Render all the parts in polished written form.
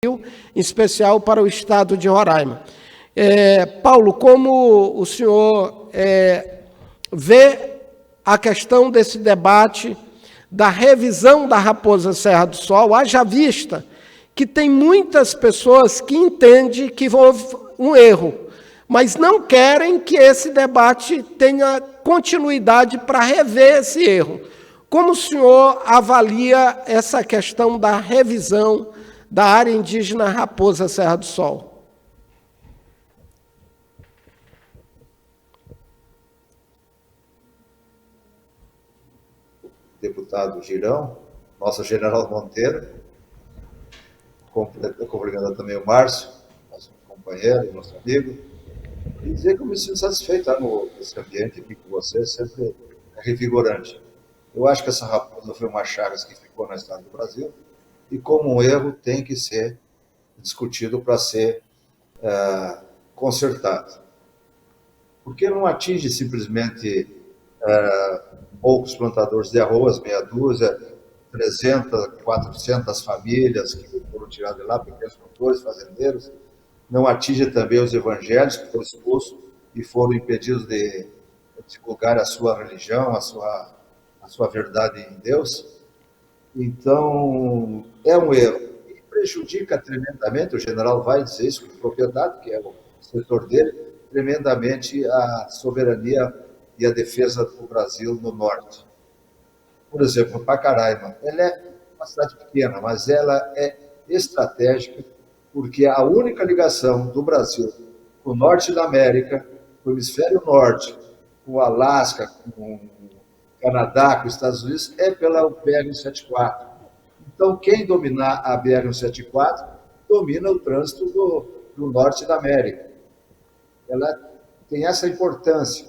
em especial para o estado de Roraima. Paulo, como o senhor vê a questão desse debate da revisão da Raposa Serra do Sol, haja vista que tem muitas pessoas que entendem que houve um erro, mas não querem que esse debate tenha continuidade para rever esse erro. Como o senhor avalia essa questão da revisão da área indígena Raposa Serra do Sol? Deputado Girão, nosso general Monteiro, cumprimentando também o Márcio, nosso companheiro, nosso amigo, e dizer que eu me sinto satisfeito nesse ambiente aqui com você, sempre é revigorante. Eu acho que essa raposa foi uma chagas que ficou na história do Brasil, e como um erro tem que ser discutido para ser consertado. Porque não atinge simplesmente poucos plantadores de arroz, meia dúzia, 300, 400 famílias que foram tiradas de lá, pequenos produtores, fazendeiros, não atinge também os evangélicos que foram expulsos e foram impedidos de divulgar a sua religião, a sua verdade em Deus. Então, é um erro. E prejudica tremendamente, o general vai dizer isso com propriedade, que é o setor dele, tremendamente a soberania e a defesa do Brasil no norte. Por exemplo, Pacaraima, ela é uma cidade pequena, mas ela é estratégica, porque a única ligação do Brasil com o norte da América, com o hemisfério norte, com o Alasca, com o Canadá, com os Estados Unidos, é pela BR-174. Então, quem dominar a BR-174 domina o trânsito do norte da América. Ela tem essa importância.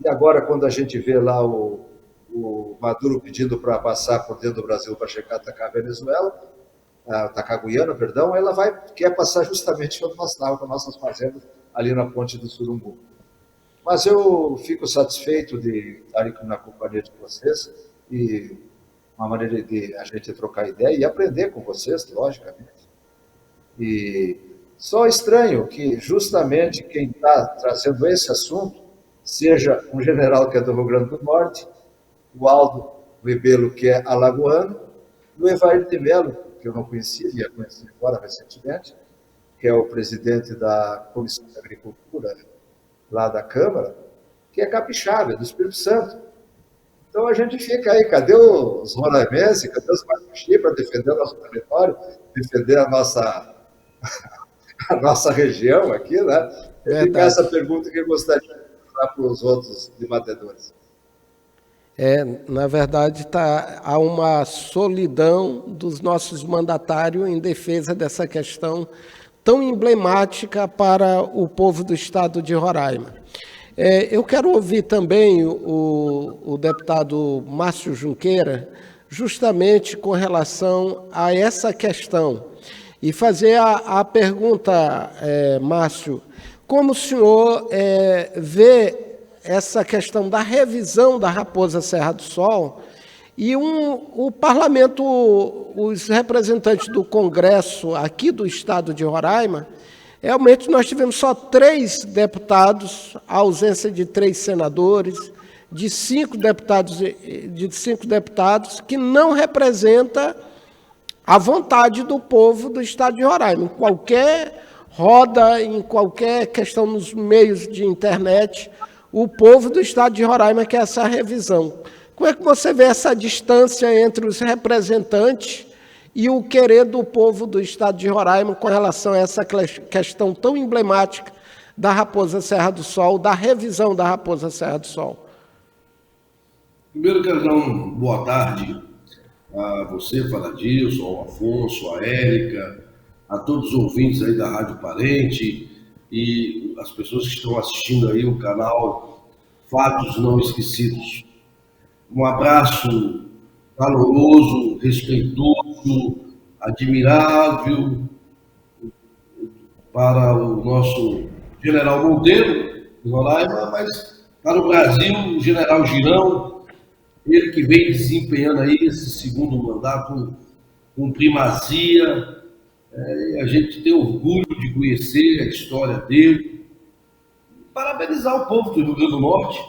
E agora, quando a gente vê lá o Maduro pedindo para passar por dentro do Brasil para chegar a atacar a Venezuela, atacar a Guiana, perdão, ela quer passar justamente onde nós estávamos, com nossas fazendas, ali na Ponte do Surumbu. Mas eu fico satisfeito de estar aqui na companhia de vocês e uma maneira de a gente trocar ideia e aprender com vocês, logicamente. E só estranho que justamente quem está trazendo esse assunto seja um general que é do Rio Grande do Norte, o Aldo Rebelo, que é alagoano, e o Evair de Mello, que eu não conhecia, ia conhecer agora recentemente, que é o presidente da Comissão de Agricultura lá da Câmara, que é capixaba, do Espírito Santo. Então a gente fica aí, cadê os roraimenses, cadê os mapuxi para defender o nosso território, defender a nossa região aqui, né? Fica essa pergunta que eu gostaria de fazer para os outros debatedores. Na verdade, há uma solidão dos nossos mandatários em defesa dessa questão tão emblemática para o povo do estado de Roraima. Eu quero ouvir também o deputado Márcio Junqueira, justamente com relação a essa questão, e fazer a pergunta, Márcio, como o senhor vê essa questão da revisão da Raposa Serra do Sol e o parlamento, os representantes do Congresso aqui do estado de Roraima, realmente nós tivemos só 3 deputados, a ausência de 3 senadores, de 5 deputados que não representa a vontade do povo do estado de Roraima. Em qualquer roda, em qualquer questão nos meios de internet, o povo do estado de Roraima quer essa revisão. Como é que você vê essa distância entre os representantes e o querer do povo do estado de Roraima com relação a essa questão tão emblemática da Raposa Serra do Sol, da revisão da Raposa Serra do Sol? Primeiro, quero dar uma boa tarde a você, Faladilson, ao Afonso, a Érica, a todos os ouvintes aí da Rádio Parente e as pessoas que estão assistindo aí o canal Fatos Não Esquecidos. Um abraço caloroso, respeitoso, admirável para o nosso general Monteiro, de Roraima, mas para o Brasil, o general Girão, ele que vem desempenhando aí esse segundo mandato com primazia, E a gente tem orgulho de conhecer a história dele. Parabenizar o povo do Rio Grande do Norte,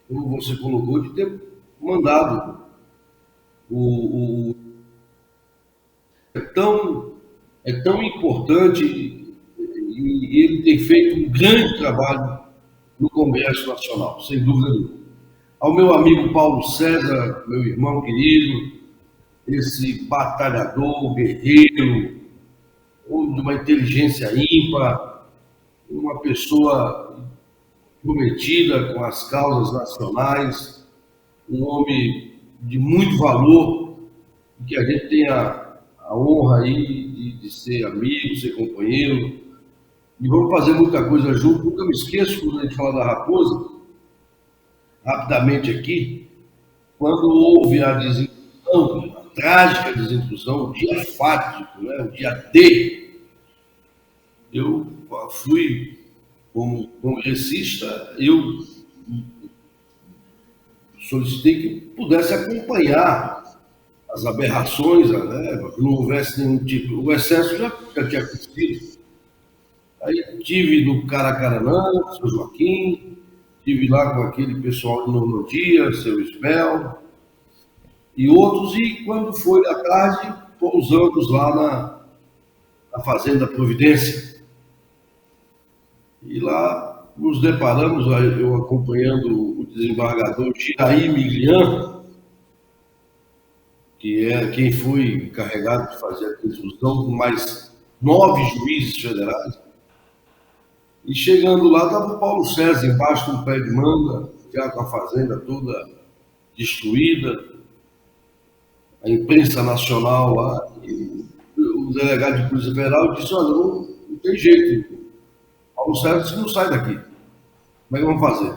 como você colocou, de ter mandado é tão importante e ele tem feito um grande trabalho no Congresso Nacional, sem dúvida nenhuma. Ao meu amigo Paulo César, meu irmão querido, esse batalhador, guerreiro, de uma inteligência ímpar, uma pessoa comprometida com as causas nacionais, um homem de muito valor, que a gente tem a honra aí de ser amigo, ser companheiro, e vamos fazer muita coisa junto. Nunca me esqueço, quando a gente fala da Raposa, rapidamente aqui, quando houve a desintrusão, a trágica desintrusão, o dia fático, né, o dia D, eu fui, como congressista, eu solicitei que pudesse acompanhar as aberrações, né, que não houvesse nenhum tipo. O excesso já tinha acontecido. Aí estive no Caracaranã, seu Joaquim, estive lá com aquele pessoal do Normandia, seu Isbel e outros, e quando foi à tarde, pousamos lá na Fazenda Providência. E lá nos deparamos, eu acompanhando o desembargador Giraí Miglian, que é quem foi encarregado de fazer a decisão, com mais 9 juízes federais. E chegando lá, estava o Paulo César embaixo do pé de manga, já com a fazenda toda destruída, a imprensa nacional lá, e o delegado de Polícia Federal disse: olha, não tem jeito, Paulo César disse: não sai daqui, como é que vamos fazer?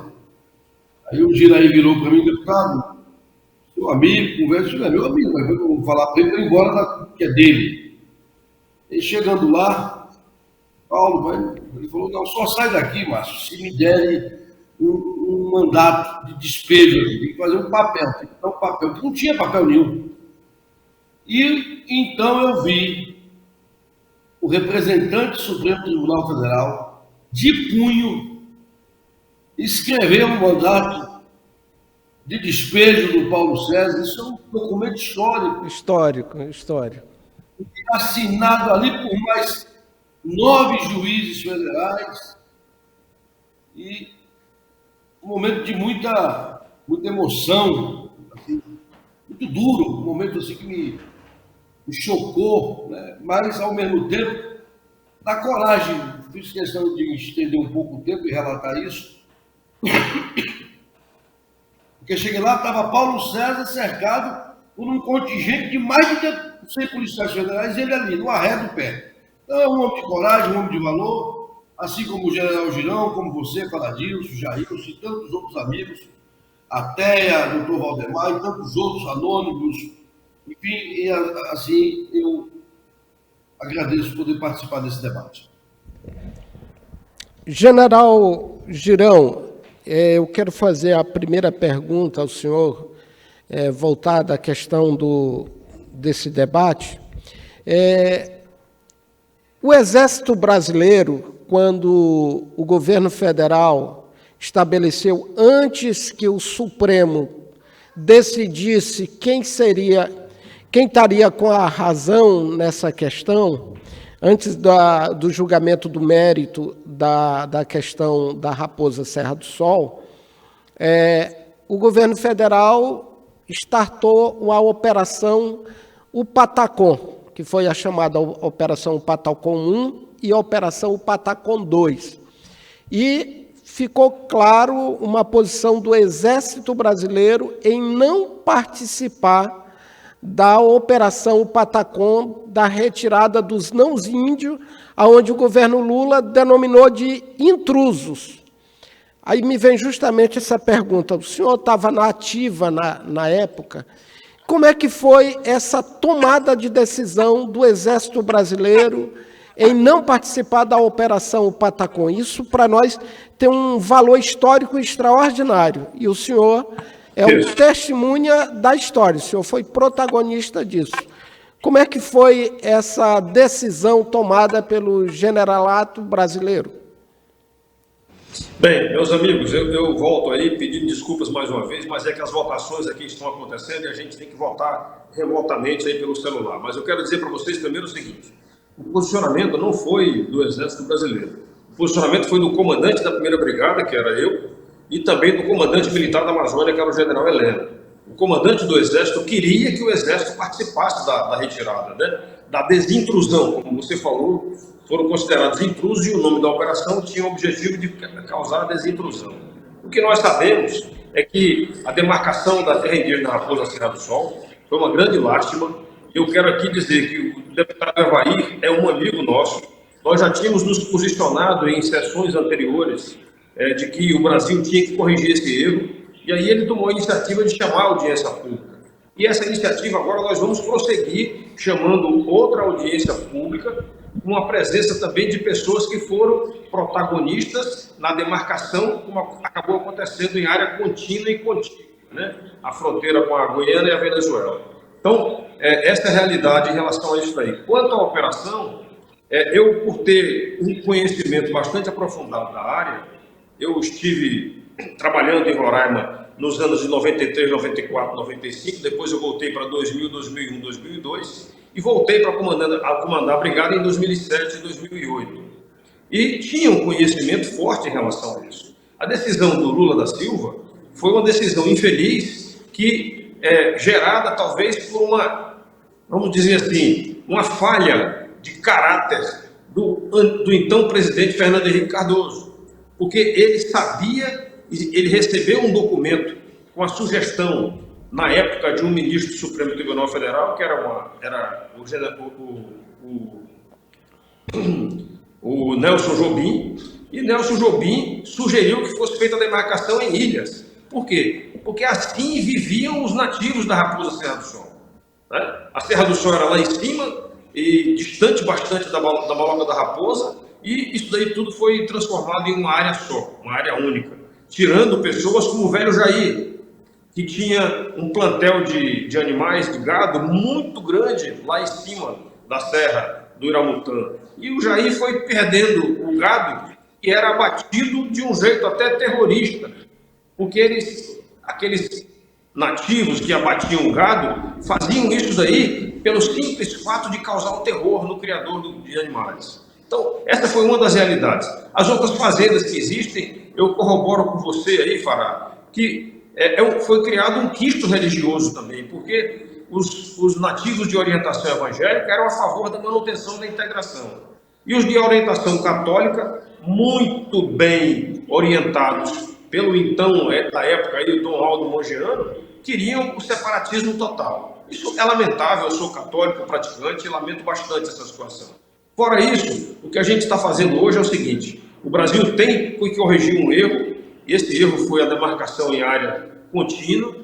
Aí o Giraí virou para mim: deputado, seu amigo, conversa, é meu amigo, mas eu vou falar para ele para ir embora, que é dele. E chegando lá, Paulo, ele falou: não, só sai daqui, Márcio, se me derem um mandato de despejo, tem que fazer um papel, tem que dar um papel, porque não tinha papel nenhum. E então eu vi o representante do Supremo Tribunal Federal, de punho, escrever um mandato de despejo do Paulo César. Isso é um documento histórico. Histórico. Assinado ali por mais 9 juízes federais, e um momento de muita emoção, assim, muito duro, um momento assim que me chocou, né? Mas ao mesmo tempo dá coragem. Fiz questão de estender um pouco o tempo e relatar isso, porque cheguei lá, estava Paulo César cercado por um contingente de mais de 100 policiais federais, e ele ali, no arredo do pé. Então é um homem de coragem, um homem de valor, assim como o general Girão, como você, Paradilson, Jailson e tantos outros amigos, a Teia, doutor Valdemar e tantos outros anônimos. Enfim, assim, eu agradeço poder participar desse debate. General Girão, eu quero fazer a primeira pergunta ao senhor, voltada à questão desse debate. O Exército Brasileiro, quando o governo federal estabeleceu, antes que o Supremo decidisse quem estaria com a razão nessa questão, antes do julgamento do mérito da questão da Raposa Serra do Sol, o governo federal startou a Operação Patacom, que foi a chamada Operação Patacom 1 e a Operação Patacom 2. E ficou claro uma posição do Exército Brasileiro em não participar da Operação Patacom, da retirada dos não-índios, aonde o governo Lula denominou de intrusos. Aí me vem justamente essa pergunta: o senhor estava na ativa na época, como é que foi essa tomada de decisão do Exército Brasileiro em não participar da Operação Patacom? Isso, para nós, tem um valor histórico extraordinário, e o senhor é um testemunha da história, o senhor foi protagonista disso. Como é que foi essa decisão tomada pelo Generalato Brasileiro? Bem, meus amigos, eu volto aí pedindo desculpas mais uma vez, mas é que as votações aqui estão acontecendo e a gente tem que votar remotamente aí pelo celular. Mas eu quero dizer para vocês primeiro o seguinte: o posicionamento não foi do Exército Brasileiro. O posicionamento foi do comandante da 1ª Brigada, que era eu, e também do comandante militar da Amazônia, que era o general Heleno. O comandante do Exército queria que o Exército participasse da retirada, né? Da desintrusão, como você falou, foram considerados intrusos e o nome da operação tinha o objetivo de causar a desintrusão. O que nós sabemos é que a demarcação da terra indígena Raposa Serra do Sol foi uma grande lástima. Eu quero aqui dizer que o deputado Evair é um amigo nosso. Nós já tínhamos nos posicionado em sessões anteriores de que o Brasil tinha que corrigir esse erro, e aí ele tomou a iniciativa de chamar a audiência pública. E essa iniciativa agora nós vamos prosseguir chamando outra audiência pública, com a presença também de pessoas que foram protagonistas na demarcação, como acabou acontecendo em área contínua e contígua, né? A fronteira com a Guiana e a Venezuela. Então, essa é a realidade em relação a isso aí. Quanto à operação, eu, por ter um conhecimento bastante aprofundado da área, eu estive trabalhando em Roraima nos anos de 93, 94, 95, depois eu voltei para 2000, 2001, 2002 e voltei para comandar a brigada em 2007 e 2008. E tinha um conhecimento forte em relação a isso. A decisão do Lula da Silva foi uma decisão infeliz que gerada talvez por uma, vamos dizer assim, uma falha de caráter do então presidente Fernando Henrique Cardoso, porque ele sabia, ele recebeu um documento com a sugestão, na época, de um ministro do Supremo Tribunal Federal, que era o Nelson Jobim, e Nelson Jobim sugeriu que fosse feita a demarcação em ilhas. Por quê? Porque assim viviam os nativos da Raposa Serra do Sol, né? A Serra do Sol era lá em cima, e distante bastante da Maloca da Raposa, e isso daí tudo foi transformado em uma área só, uma área única, tirando pessoas como o velho Jair, que tinha um plantel de animais, de gado, muito grande lá em cima da Serra do Iramutã. E o Jair foi perdendo o gado e era abatido de um jeito até terrorista, porque aqueles nativos que abatiam o gado faziam isso daí pelo simples fato de causar um terror no criador de animais. Então, essa foi uma das realidades. As outras fazendas que existem, eu corroboro com você aí, Fará, que foi criado um quisto religioso também, porque os nativos de orientação evangélica eram a favor da manutenção da integração. E os de orientação católica, muito bem orientados pelo então, da época, aí, o Dom Aldo Mongeano, queriam o separatismo total. Isso é lamentável, eu sou católico praticante e lamento bastante essa situação. Fora isso, o que a gente está fazendo hoje é o seguinte: o Brasil tem que corrigir um erro. Esse erro foi a demarcação em área contínua.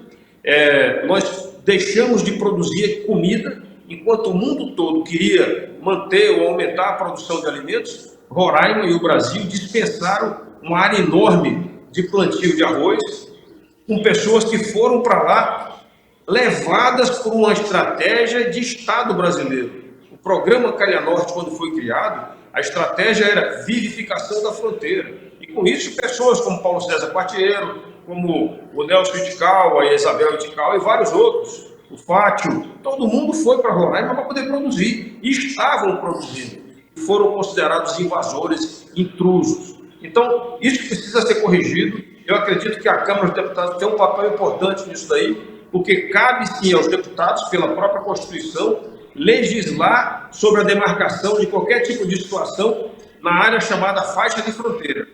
Nós deixamos de produzir comida, enquanto o mundo todo queria manter ou aumentar a produção de alimentos. Roraima e o Brasil dispensaram uma área enorme de plantio de arroz, com pessoas que foram para lá levadas por uma estratégia de Estado brasileiro. O programa Calha Norte, quando foi criado, a estratégia era vivificação da fronteira. E com isso, pessoas como Paulo César Quartiero, como o Nelson Itical, a Isabel Itical e vários outros, o Fátio, todo mundo foi para Roraima para poder produzir. E estavam produzindo. E foram considerados invasores, intrusos. Então, isso precisa ser corrigido. Eu acredito que a Câmara dos Deputados tem um papel importante nisso daí, porque cabe sim aos deputados, pela própria Constituição, legislar sobre a demarcação de qualquer tipo de situação na área chamada faixa de fronteira.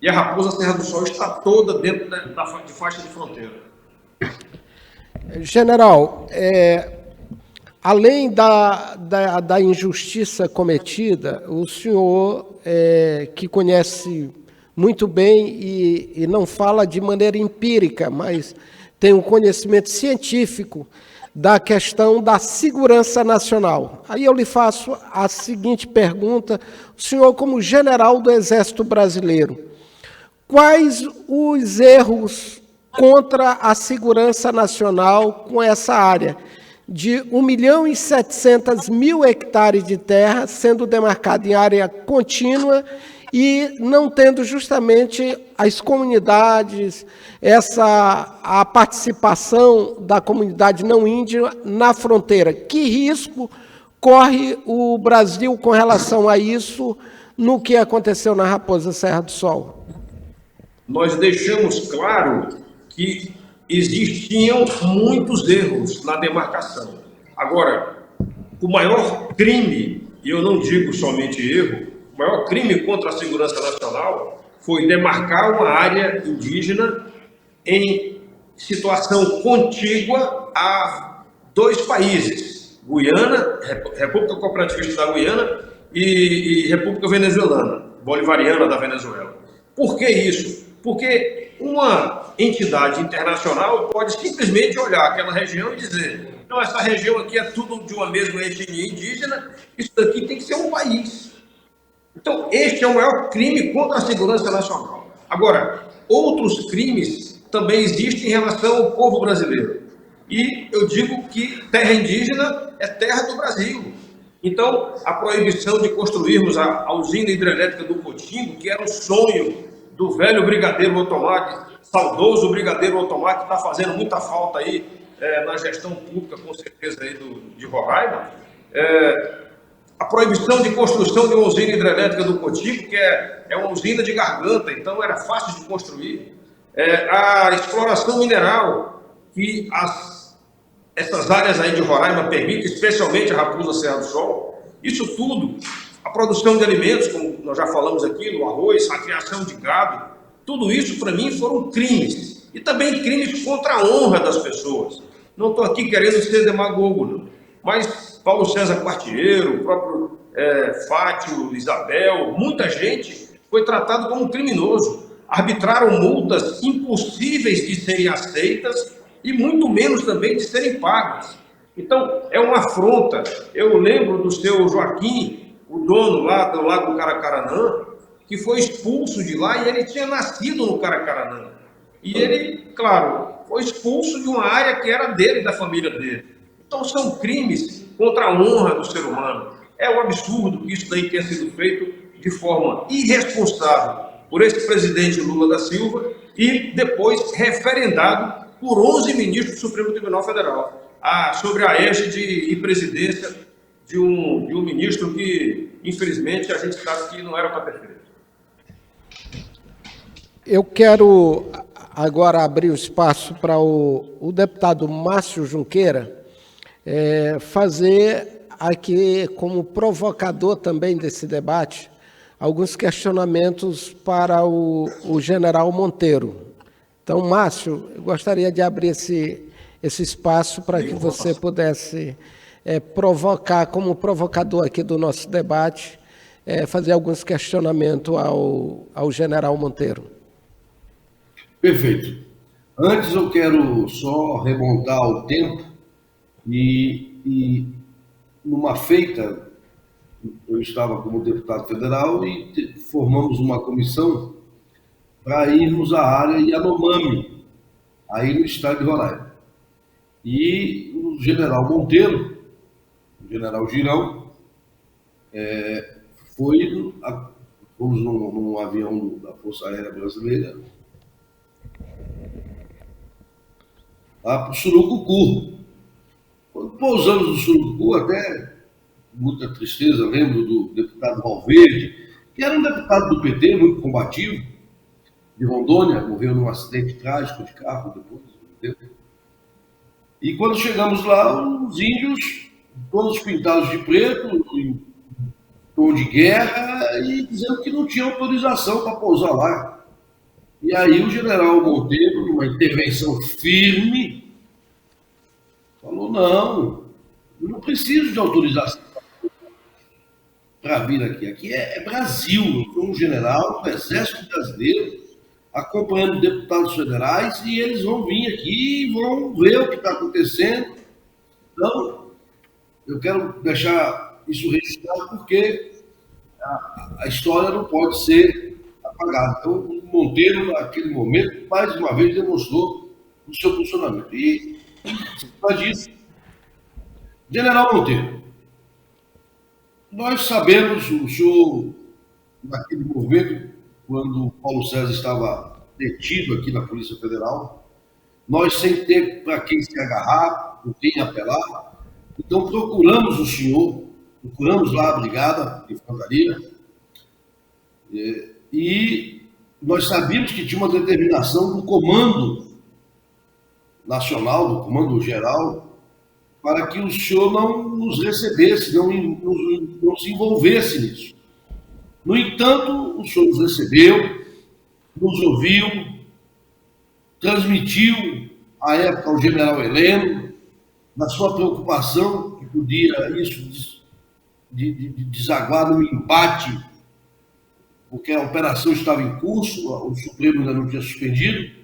E a Raposa Serra do Sol está toda dentro de faixa de fronteira. General, além da injustiça cometida, o senhor, que conhece muito bem e não fala de maneira empírica, mas tem um conhecimento científico da questão da segurança nacional. Aí eu lhe faço a seguinte pergunta: o senhor, como general do Exército Brasileiro, quais os erros contra a segurança nacional com essa área, de 1.700.000 hectares de terra sendo demarcado em área contínua e não tendo justamente as comunidades, a participação da comunidade não índia na fronteira. Que risco corre o Brasil com relação a isso no que aconteceu na Raposa Serra do Sol? Nós deixamos claro que existiam muitos erros na demarcação. Agora, o maior crime, e eu não digo somente erro, o maior crime contra a segurança nacional foi demarcar uma área indígena em situação contígua a dois países, Guiana, República Cooperativista da Guiana e República Venezuelana, Bolivariana da Venezuela. Por que isso? Porque uma entidade internacional pode simplesmente olhar aquela região e dizer: não, essa região aqui é tudo de uma mesma etnia indígena, isso daqui tem que ser um país. Então, este é o maior crime contra a segurança nacional. Agora, outros crimes também existem em relação ao povo brasileiro. E eu digo que terra indígena é terra do Brasil. Então, a proibição de construirmos a usina hidrelétrica do Cotingo, que era um sonho do velho Brigadeiro Otomar, saudoso Brigadeiro Otomar, que está fazendo muita falta aí na gestão pública, com certeza, aí de Roraima. A proibição de construção de uma usina hidrelétrica do Cotingo, que é uma usina de garganta, então era fácil de construir. A exploração mineral, que essas áreas aí de Roraima permitem, especialmente a Raposa Serra do Sol. Isso tudo, a produção de alimentos, como nós já falamos aqui, no arroz, a criação de gado, tudo isso, para mim, foram crimes. E também crimes contra a honra das pessoas. Não estou aqui querendo ser demagogo, não. Mas Paulo César Quartiero, o próprio Fátio, Isabel, muita gente foi tratado como criminoso. Arbitraram multas impossíveis de serem aceitas e muito menos também de serem pagas. Então, é uma afronta. Eu lembro do seu Joaquim, o dono lá do Lago Caracaranã, que foi expulso de lá e ele tinha nascido no Caracaranã. E ele, claro, foi expulso de uma área que era dele, da família dele. Então, são crimes contra a honra do ser humano. É um absurdo que isso daí tenha sido feito de forma irresponsável por esse presidente Lula da Silva e depois referendado por 11 ministros do Supremo Tribunal Federal, sobre a égide e presidência de um ministro que, infelizmente, a gente sabe que não era para ter feito. Eu quero agora abrir o espaço para o deputado Márcio Junqueira fazer aqui, como provocador também desse debate, alguns questionamentos para o general Monteiro. Então, Márcio, eu gostaria de abrir esse espaço para que você pudesse provocar, como provocador aqui do nosso debate, fazer alguns questionamentos ao general Monteiro. Perfeito. Antes eu quero só remontar o tempo e numa feita, eu estava como deputado federal e formamos uma comissão para irmos à área Yanomami, aí no estado de Roraima. E o general Monteiro, o general Girão, fomos num avião da Força Aérea Brasileira lá para o Surucucu. Quando pousamos no Surucucu, até muita tristeza, lembro do deputado Valverde, que era um deputado do PT, muito combativo, de Rondônia, morreu num acidente trágico de carro depois, entendeu? E quando chegamos lá, os índios, todos pintados de preto, em tom de guerra, e dizendo que não tinha autorização para pousar lá. E aí o general Monteiro, numa intervenção firme, falou: não, eu não preciso de autorização para vir aqui. Aqui é Brasil, eu sou um general do Exército Brasileiro, acompanhando deputados federais, e eles vão vir aqui e vão ver o que está acontecendo. Então, eu quero deixar isso registrado porque a história não pode ser apagada. Então, o Monteiro, naquele momento, mais uma vez demonstrou o seu funcionamento. E, por causa disso, General Monteiro, nós sabemos, o senhor, naquele momento, quando o Paulo César estava detido aqui na Polícia Federal, nós sem ter para quem se agarrar, por quem apelar, então procuramos o senhor, procuramos lá a Brigada de Infantaria, e nós sabíamos que tinha uma determinação do Comando Nacional, do Comando Geral, para que o senhor não nos recebesse, não se envolvesse nisso. No entanto, o senhor nos recebeu, nos ouviu, transmitiu, à época, ao general Heleno, na sua preocupação que podia isso desaguar num embate, porque a operação estava em curso, o Supremo ainda não tinha suspendido.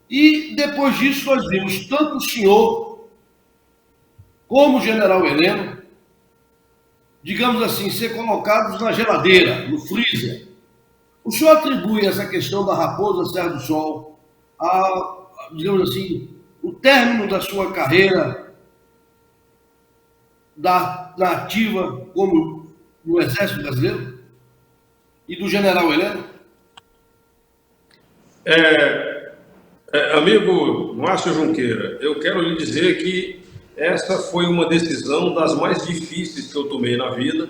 E depois disso nós vimos tanto o senhor como o general Heleno, digamos assim, ser colocados na geladeira, no freezer. O senhor atribui essa questão da Raposa Serra do Sol a, digamos assim, o término da sua carreira na ativa como no Exército Brasileiro e do general Heleno? Amigo Márcio Junqueira, eu quero lhe dizer que essa foi uma decisão das mais difíceis que eu tomei na vida,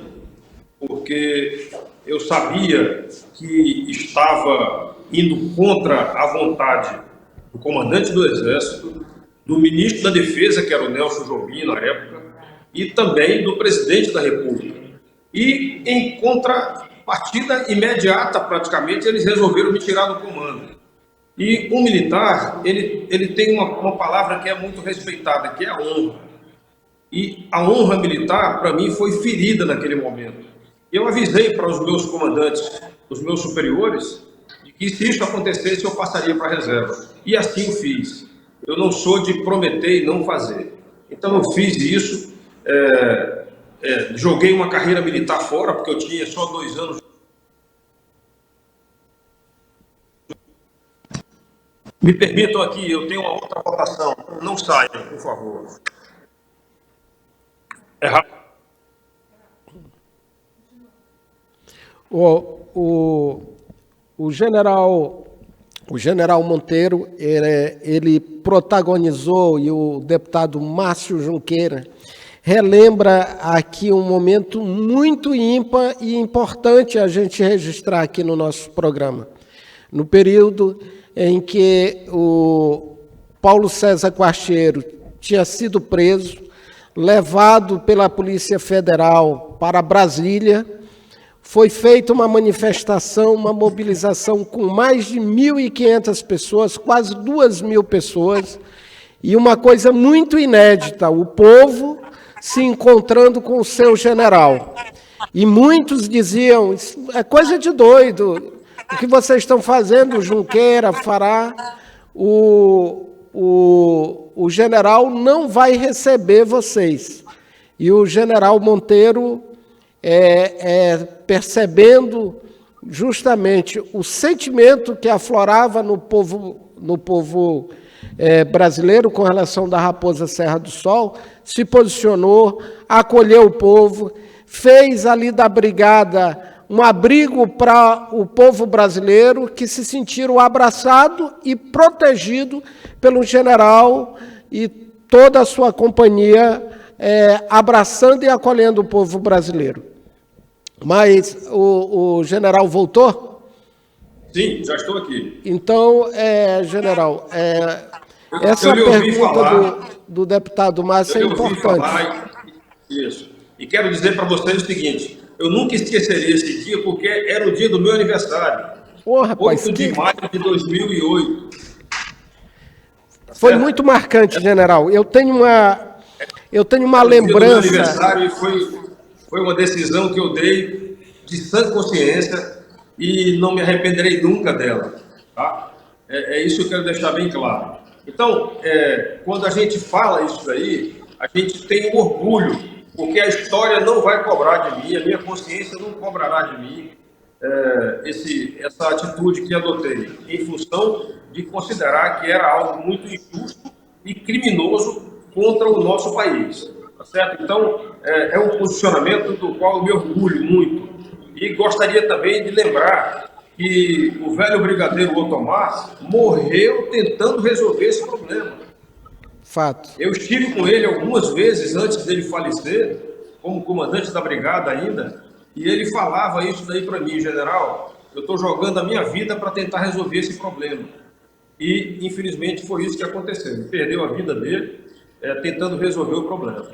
porque eu sabia que estava indo contra a vontade do comandante do Exército, do ministro da Defesa, que era o Nelson Jobim na época, e também do presidente da República. E em contrapartida imediata, praticamente, eles resolveram me tirar do comando. E o militar, ele tem uma palavra que é muito respeitada, que é a honra. E a honra militar, para mim, foi ferida naquele momento. Eu avisei para os meus comandantes, os meus superiores, de que se isso acontecesse, eu passaria para a reserva. E assim o fiz. Eu não sou de prometer e não fazer. Então eu fiz isso, joguei uma carreira militar fora, porque eu tinha só 2 anos. Me permitam aqui, eu tenho uma outra votação. Não saiam, por favor. O general Monteiro, ele protagonizou, e o deputado Márcio Junqueira relembra aqui um momento muito ímpar e importante a gente registrar aqui no nosso programa. No período em que o Paulo César Quartiero tinha sido preso, levado pela Polícia Federal para Brasília, foi feita uma manifestação, uma mobilização com mais de 1.500 pessoas, quase 2.000 pessoas, e uma coisa muito inédita, o povo se encontrando com o seu general. E muitos diziam, isso é coisa de doido, o que vocês estão fazendo, Junqueira fará, o general não vai receber vocês. E o general Monteiro, percebendo justamente o sentimento que aflorava no povo brasileiro com relação da Raposa Serra do Sol, se posicionou, acolheu o povo, fez ali da brigada um abrigo para o povo brasileiro, que se sentiram abraçado e protegido pelo general e toda a sua companhia, abraçando e acolhendo o povo brasileiro. Mas o general voltou? Sim, já estou aqui. Então, general, essa pergunta do deputado Márcio é importante. Isso. E quero dizer para vocês o seguinte, eu nunca esquecerei esse dia, porque era o dia do meu aniversário. Porra, rapaz, 8 de maio de 2008. Foi muito marcante, general. Eu tenho uma lembrança. O meu aniversário foi uma decisão que eu dei de sã consciência e não me arrependerei nunca dela. Tá? É isso que eu quero deixar bem claro. Então, quando a gente fala isso daí, a gente tem orgulho, porque a história não vai cobrar de mim, a minha consciência não cobrará de mim essa atitude que adotei, em função de considerar que era algo muito injusto e criminoso contra o nosso país. certo? Então, é um posicionamento do qual eu me orgulho muito. E gostaria também de lembrar que o velho brigadeiro Otomar morreu tentando resolver esse problema. Fato. Eu estive com ele algumas vezes antes dele falecer, como comandante da brigada ainda, e ele falava isso daí para mim: general, eu estou jogando a minha vida para tentar resolver esse problema. E, infelizmente, foi isso que aconteceu. Ele perdeu a vida dele tentando resolver o problema.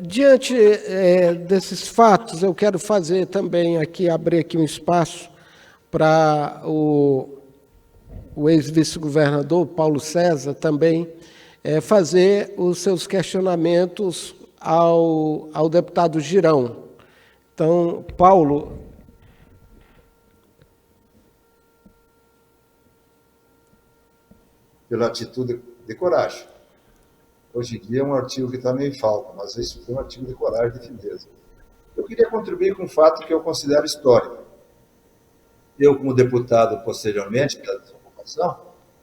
Diante desses fatos, eu quero fazer também abrir aqui um espaço para o ex-vice-governador Paulo César também fazer os seus questionamentos ao deputado Girão. Então, Paulo. Pela atitude de coragem. Hoje em dia é um artigo que está meio em falta, mas isso foi um artigo de coragem e de firmeza. Eu queria contribuir com um fato que eu considero histórico. Eu, como deputado posteriormente da ocupação,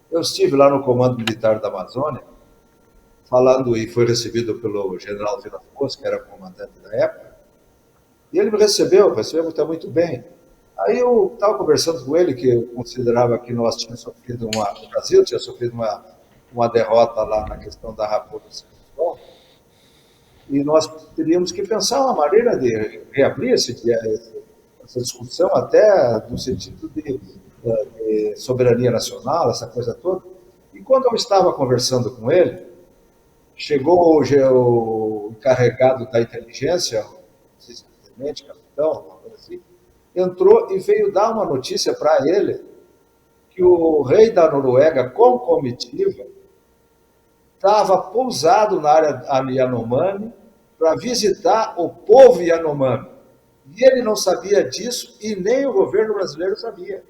eu estive lá no Comando Militar da Amazônia, falando, e foi recebido pelo general Vilas-Boas, que era comandante da época, e ele me recebeu muito bem. Aí eu estava conversando com ele, que eu considerava que nós tínhamos sofrido o Brasil tinha sofrido uma derrota lá na questão da raposa sexual, e nós teríamos que pensar uma maneira de reabrir essa discussão, até no sentido de soberania nacional, essa coisa toda. E quando eu estava conversando com ele, chegou o encarregado da inteligência, não sei se é tenente, capitão, alguma coisa assim, entrou e veio dar uma notícia para ele que o rei da Noruega, com comitiva, estava pousado na área Yanomami para visitar o povo Yanomami. E ele não sabia disso e nem o governo brasileiro sabia.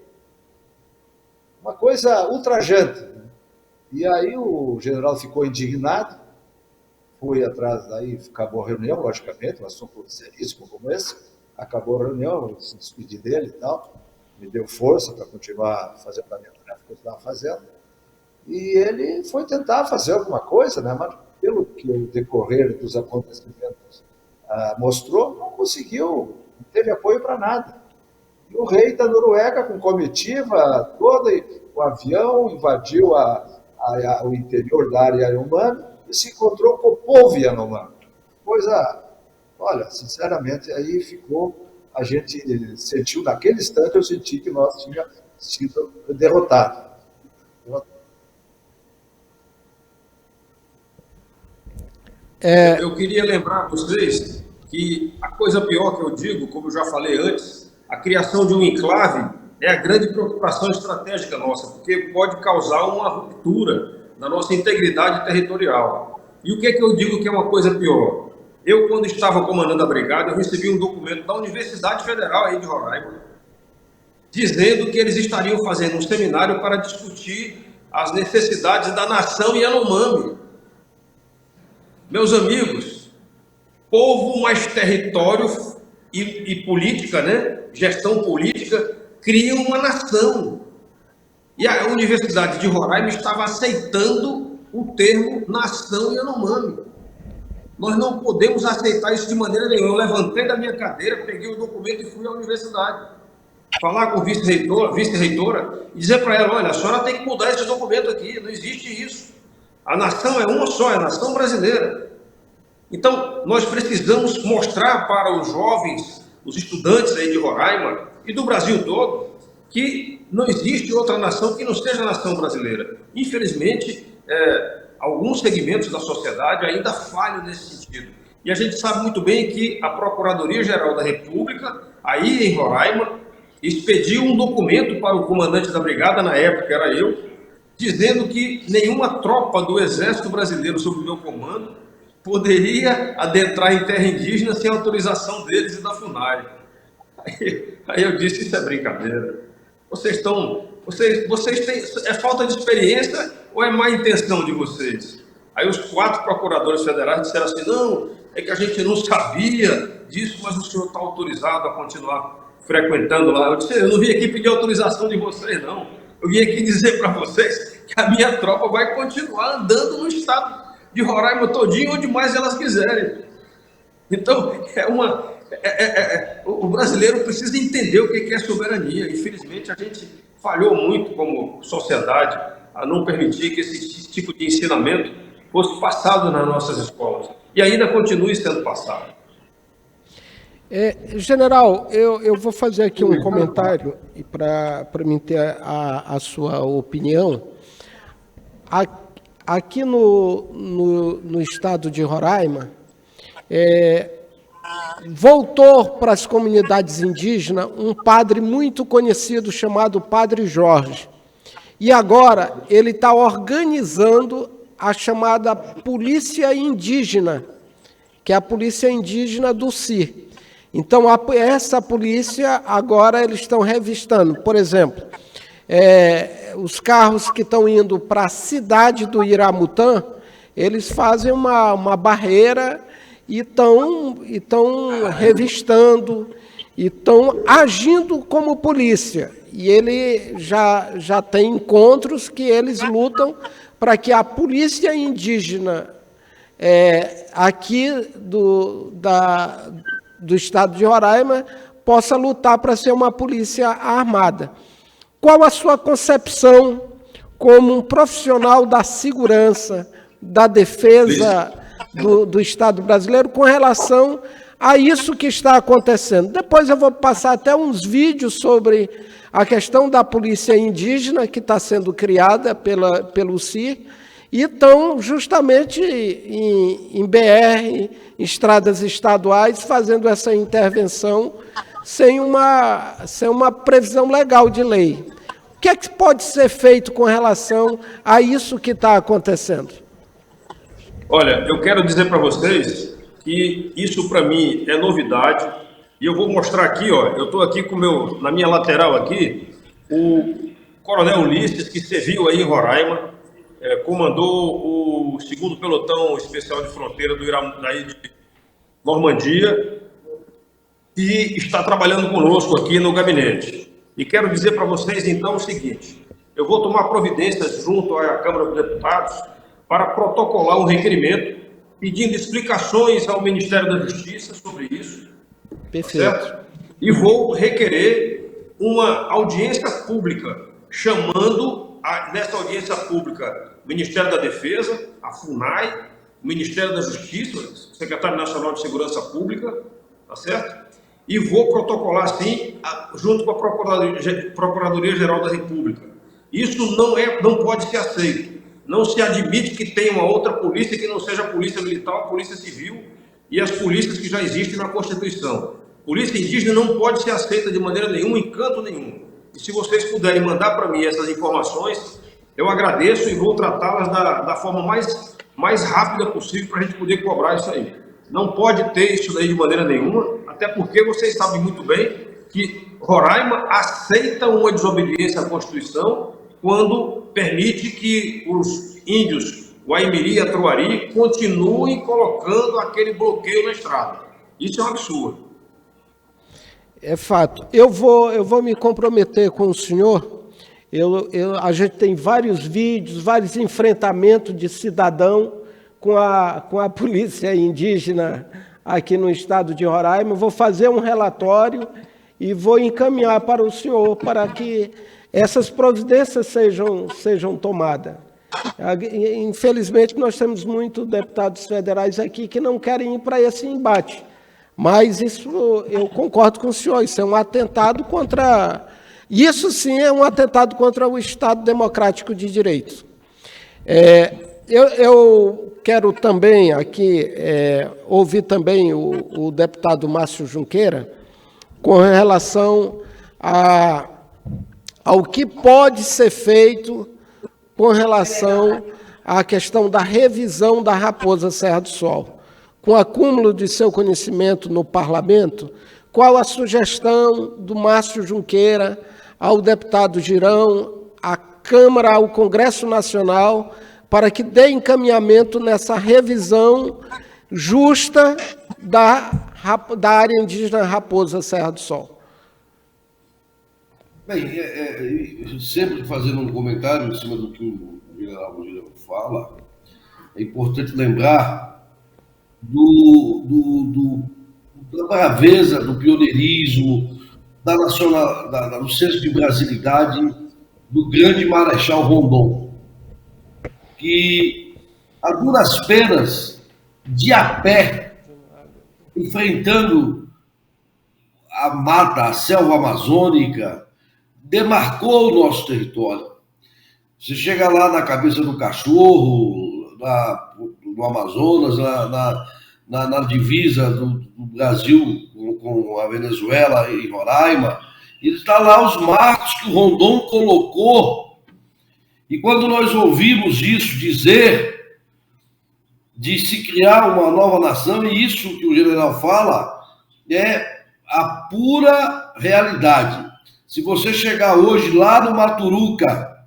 Uma coisa ultrajante. E aí o general ficou indignado, foi atrás, daí acabou a reunião, logicamente, um assunto seríssimo como esse, acabou a reunião, eu se despedi dele e tal, me deu força para continuar fazendo a minha tarefa que eu estava fazendo, e ele foi tentar fazer alguma coisa, né? Mas pelo que o decorrer dos acontecimentos mostrou, não conseguiu, não teve apoio para nada. E o rei da Noruega, com comitiva toda, o avião invadiu o interior da área Yanomami e se encontrou com o povo Yanomami. Coisa, olha, sinceramente, aí ficou, a gente sentiu, naquele instante eu senti que nós tínhamos sido derrotados. Eu queria lembrar a vocês que a coisa pior que eu digo, como eu já falei antes, a criação de um enclave é a grande preocupação estratégica nossa, porque pode causar uma ruptura na nossa integridade territorial. E o que é que eu digo que é uma coisa pior? Eu, quando estava comandando a brigada, eu recebi um documento da Universidade Federal aí de Roraima, dizendo que eles estariam fazendo um seminário para discutir as necessidades da nação Yanomami. Meus amigos, povo mais território e política, né? Gestão política, criam uma nação. E a Universidade de Roraima estava aceitando o termo nação Yanomami. Nós não podemos aceitar isso de maneira nenhuma. Eu levantei da minha cadeira, peguei o documento e fui à universidade. Falar com a vice-reitora e dizer para ela: olha, a senhora tem que mudar esse documento aqui, não existe isso. A nação é uma só, é a nação brasileira. Então, nós precisamos mostrar para os jovens, os estudantes aí de Roraima e do Brasil todo, que não existe outra nação que não seja a nação brasileira. Infelizmente, alguns segmentos da sociedade ainda falham nesse sentido. E a gente sabe muito bem que a Procuradoria-Geral da República, aí em Roraima, expediu um documento para o comandante da brigada, na época era eu, dizendo que nenhuma tropa do Exército Brasileiro sob o meu comando poderia adentrar em terra indígena sem autorização deles e da FUNAI. Aí eu disse: isso é brincadeira. Vocês têm, é falta de experiência ou é má intenção de vocês? Aí os 4 procuradores federais disseram assim: não, é que a gente não sabia disso, mas o senhor está autorizado a continuar frequentando lá. Eu disse: eu não vim aqui pedir autorização de vocês, não. Eu vim aqui dizer para vocês que a minha tropa vai continuar andando no estado de Roraima todinho, onde mais elas quiserem. Então, o brasileiro precisa entender o que é soberania. Infelizmente, a gente falhou muito como sociedade a não permitir que esse tipo de ensinamento fosse passado nas nossas escolas. E ainda continue sendo passado. General, eu vou fazer aqui um comentário para me ter a sua opinião. Aqui no estado de Roraima, voltou para as comunidades indígenas um padre muito conhecido chamado Padre Jorge. E agora ele está organizando a chamada Polícia Indígena, que é a Polícia Indígena do CIR. Então, essa polícia, agora eles estão revistando. Por exemplo, os carros que estão indo para a cidade do Iramutã, eles fazem uma barreira e estão revistando, e estão agindo como polícia. E ele já tem encontros que eles lutam para que a polícia indígena aqui do estado de Roraima possa lutar para ser uma polícia armada. Qual a sua concepção como um profissional da segurança, da defesa do Estado brasileiro com relação a isso que está acontecendo? Depois eu vou passar até uns vídeos sobre a questão da polícia indígena que está sendo criada pelo CIR, e estão justamente em BR, em estradas estaduais, fazendo essa intervenção sem uma previsão legal de lei. O que é que pode ser feito com relação a isso que está acontecendo? Olha, eu quero dizer para vocês que isso para mim é novidade, e eu vou mostrar aqui, ó, eu estou aqui na minha lateral aqui, o Coronel Ulisses, que serviu aí em Roraima, comandou o 2º Pelotão Especial de Fronteira de Normandia, e está trabalhando conosco aqui no gabinete. E quero dizer para vocês, então, o seguinte: eu vou tomar providências junto à Câmara dos Deputados para protocolar um requerimento pedindo explicações ao Ministério da Justiça sobre isso. Perfeito. Certo? E vou requerer uma audiência pública, chamando nessa audiência pública o Ministério da Defesa, a FUNAI, o Ministério da Justiça, o Secretário Nacional de Segurança Pública, tá certo? E vou protocolar, sim, junto com a Procuradoria-Geral da República. Isso não pode ser aceito. Não se admite que tenha uma outra polícia que não seja a Polícia Militar, a Polícia Civil e as polícias que já existem na Constituição. Polícia indígena não pode ser aceita de maneira nenhuma, em canto nenhum. E se vocês puderem mandar para mim essas informações, eu agradeço e vou tratá-las da forma mais rápida possível para a gente poder cobrar isso aí. Não pode ter isso daí de maneira nenhuma, até porque vocês sabem muito bem que Roraima aceita uma desobediência à Constituição quando permite que os índios Guaimiri e Atruari continuem colocando aquele bloqueio na estrada. Isso é um absurdo. É fato. Eu vou me comprometer com o senhor. A gente tem vários vídeos, vários enfrentamentos de cidadão com a polícia indígena aqui no estado de Roraima. Vou fazer um relatório e vou encaminhar para o senhor para que essas providências sejam tomadas. Infelizmente, nós temos muitos deputados federais aqui que não querem ir para esse embate. Mas isso, eu concordo com o senhor, isso é um atentado contra... Isso sim é um atentado contra o Estado Democrático de Direito. Eu quero também aqui ouvir também o deputado Márcio Junqueira com relação ao que pode ser feito com relação à questão da revisão da Raposa Serra do Sol. Com o acúmulo de seu conhecimento no parlamento, qual a sugestão do Márcio Junqueira ao deputado Girão, à Câmara, ao Congresso Nacional, para que dê encaminhamento nessa revisão justa da área indígena Raposa Serra do Sol? Bem, sempre fazendo um comentário em cima do que o general fala, é importante lembrar da braveza, do pioneirismo, do senso de brasilidade do grande Marechal Rondon, que, a duras penas, de a pé, enfrentando a mata, a selva amazônica, demarcou o nosso território. Você chega lá na Cabeça do Cachorro, no Amazonas, na divisa do Brasil com a Venezuela e Roraima, e está lá os marcos que o Rondon colocou. E quando nós ouvimos isso dizer de se criar uma nova nação, e isso que o general fala é a pura realidade. Se você chegar hoje lá no Maturuca,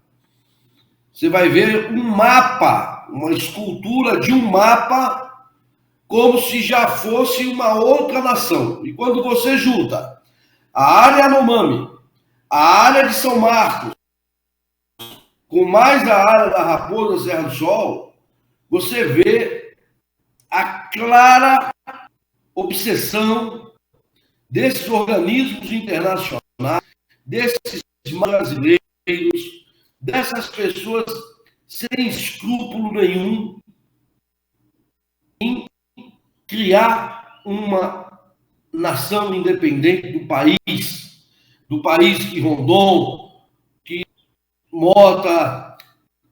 você vai ver um mapa, uma escultura de um mapa, como se já fosse uma outra nação. E quando você junta a área Yanomami, a área de São Marcos, com mais a área da Raposa Serra do Sol, você vê a clara obsessão desses organismos internacionais, desses brasileiros, dessas pessoas sem escrúpulo nenhum em criar uma nação independente do país que Rondon, que Mota,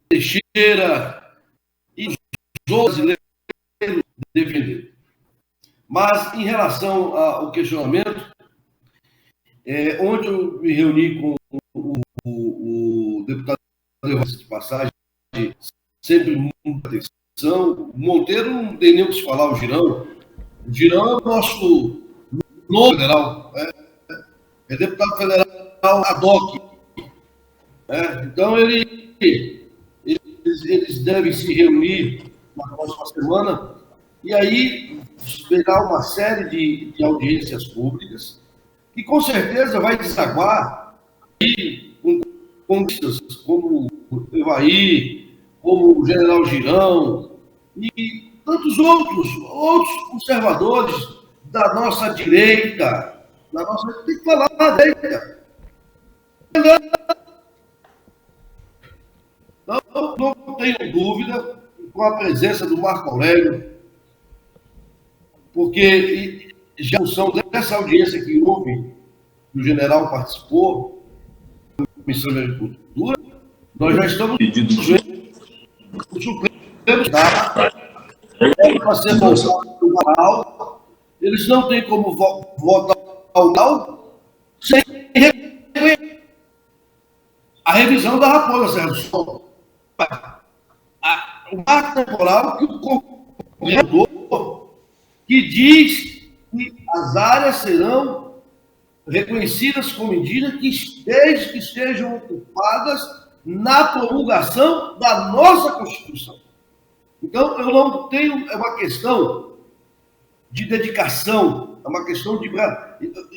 Teixeira e os outros brasileiros defenderam. Mas, em relação ao questionamento, onde eu me reuni com o deputado de passagem, sempre muita atenção. O Monteiro não tem nem o que se falar, o Girão. O Girão é o nosso novo federal, é deputado federal ad hoc. Então, eles devem se reunir na próxima semana e aí pegar uma série de audiências públicas que, com certeza, vai desaguar com conquistas como o Evaí, como o general Girão e tantos outros conservadores da nossa direita. Tem que falar da direita. Não tenho dúvida com a presença do Marco Aurélio, porque já são dessa audiência que houve, que o general participou, da Comissão de Agricultura, nós já estamos pedindo o Supremo Estado para ser votado no Canal. Eles não têm como votar o Canal sem a revisão da Raposa Serra do Sol. O marco temporal que o governador que diz que as áreas serão reconhecidas como indígenas desde que estejam ocupadas na promulgação da nossa Constituição. Então, eu não tenho... É uma questão de dedicação, é uma questão de...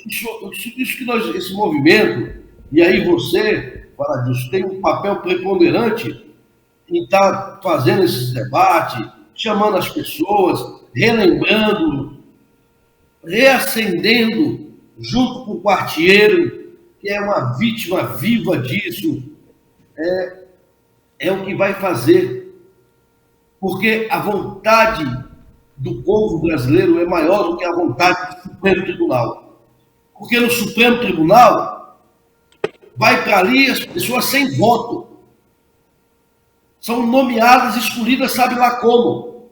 Isso que nós... Esse movimento, e aí você, Faradilson, tem um papel preponderante em estar fazendo esses debates, chamando as pessoas, relembrando, reacendendo, junto com o Quartiero, que é uma vítima viva disso, é o que vai fazer. Porque a vontade do povo brasileiro é maior do que a vontade do Supremo Tribunal. Porque no Supremo Tribunal vai para ali as pessoas sem voto. São nomeadas, escolhidas, sabe lá como.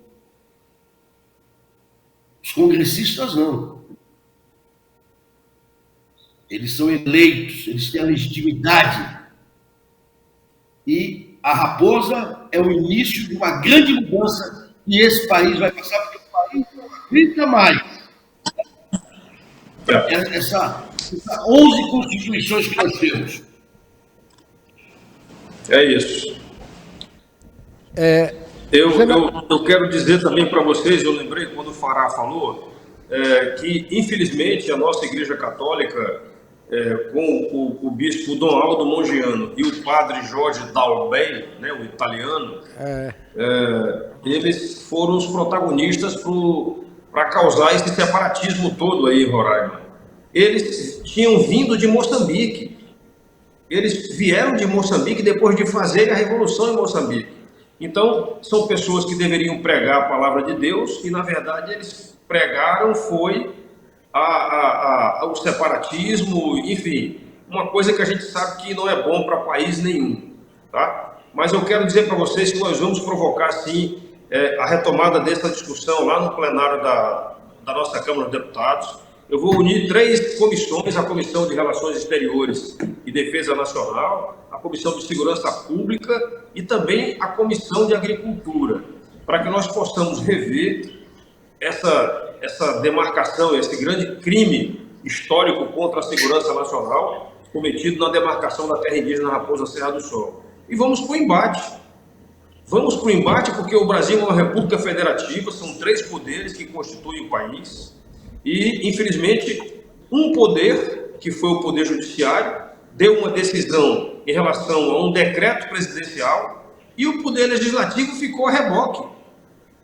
Os congressistas não. Eles são eleitos, eles têm a legitimidade. E a Raposa é o início de uma grande mudança que esse país vai passar, porque o país não acredita mais. Essas 11 constituições que nós temos. É isso. Eu quero dizer também para vocês, eu lembrei quando o Fará falou, que infelizmente a nossa Igreja Católica com o bispo Dom Aldo Mongiano e o padre Jorge Dalbey, né, o italiano, eles foram os protagonistas para causar esse separatismo todo aí em Roraima. Eles tinham vindo de Moçambique. Eles vieram de Moçambique depois de fazer a revolução em Moçambique. Então, são pessoas que deveriam pregar a palavra de Deus e, na verdade, eles pregaram foi o separatismo, enfim, uma coisa que a gente sabe que não é bom para país nenhum, tá? Mas eu quero dizer para vocês que nós vamos provocar, sim, a retomada dessa discussão lá no plenário da nossa Câmara de Deputados. Eu vou unir 3 comissões, a Comissão de Relações Exteriores e Defesa Nacional, a Comissão de Segurança Pública e também a Comissão de Agricultura, para que nós possamos rever essa demarcação, esse grande crime histórico contra a segurança nacional cometido na demarcação da terra indígena Raposa Serra do Sol. E vamos para o embate. Vamos para o embate porque o Brasil é uma república federativa, são 3 poderes que constituem o país e, infelizmente, um poder, que foi o Poder Judiciário, deu uma decisão em relação a um decreto presidencial e o Poder Legislativo ficou a reboque.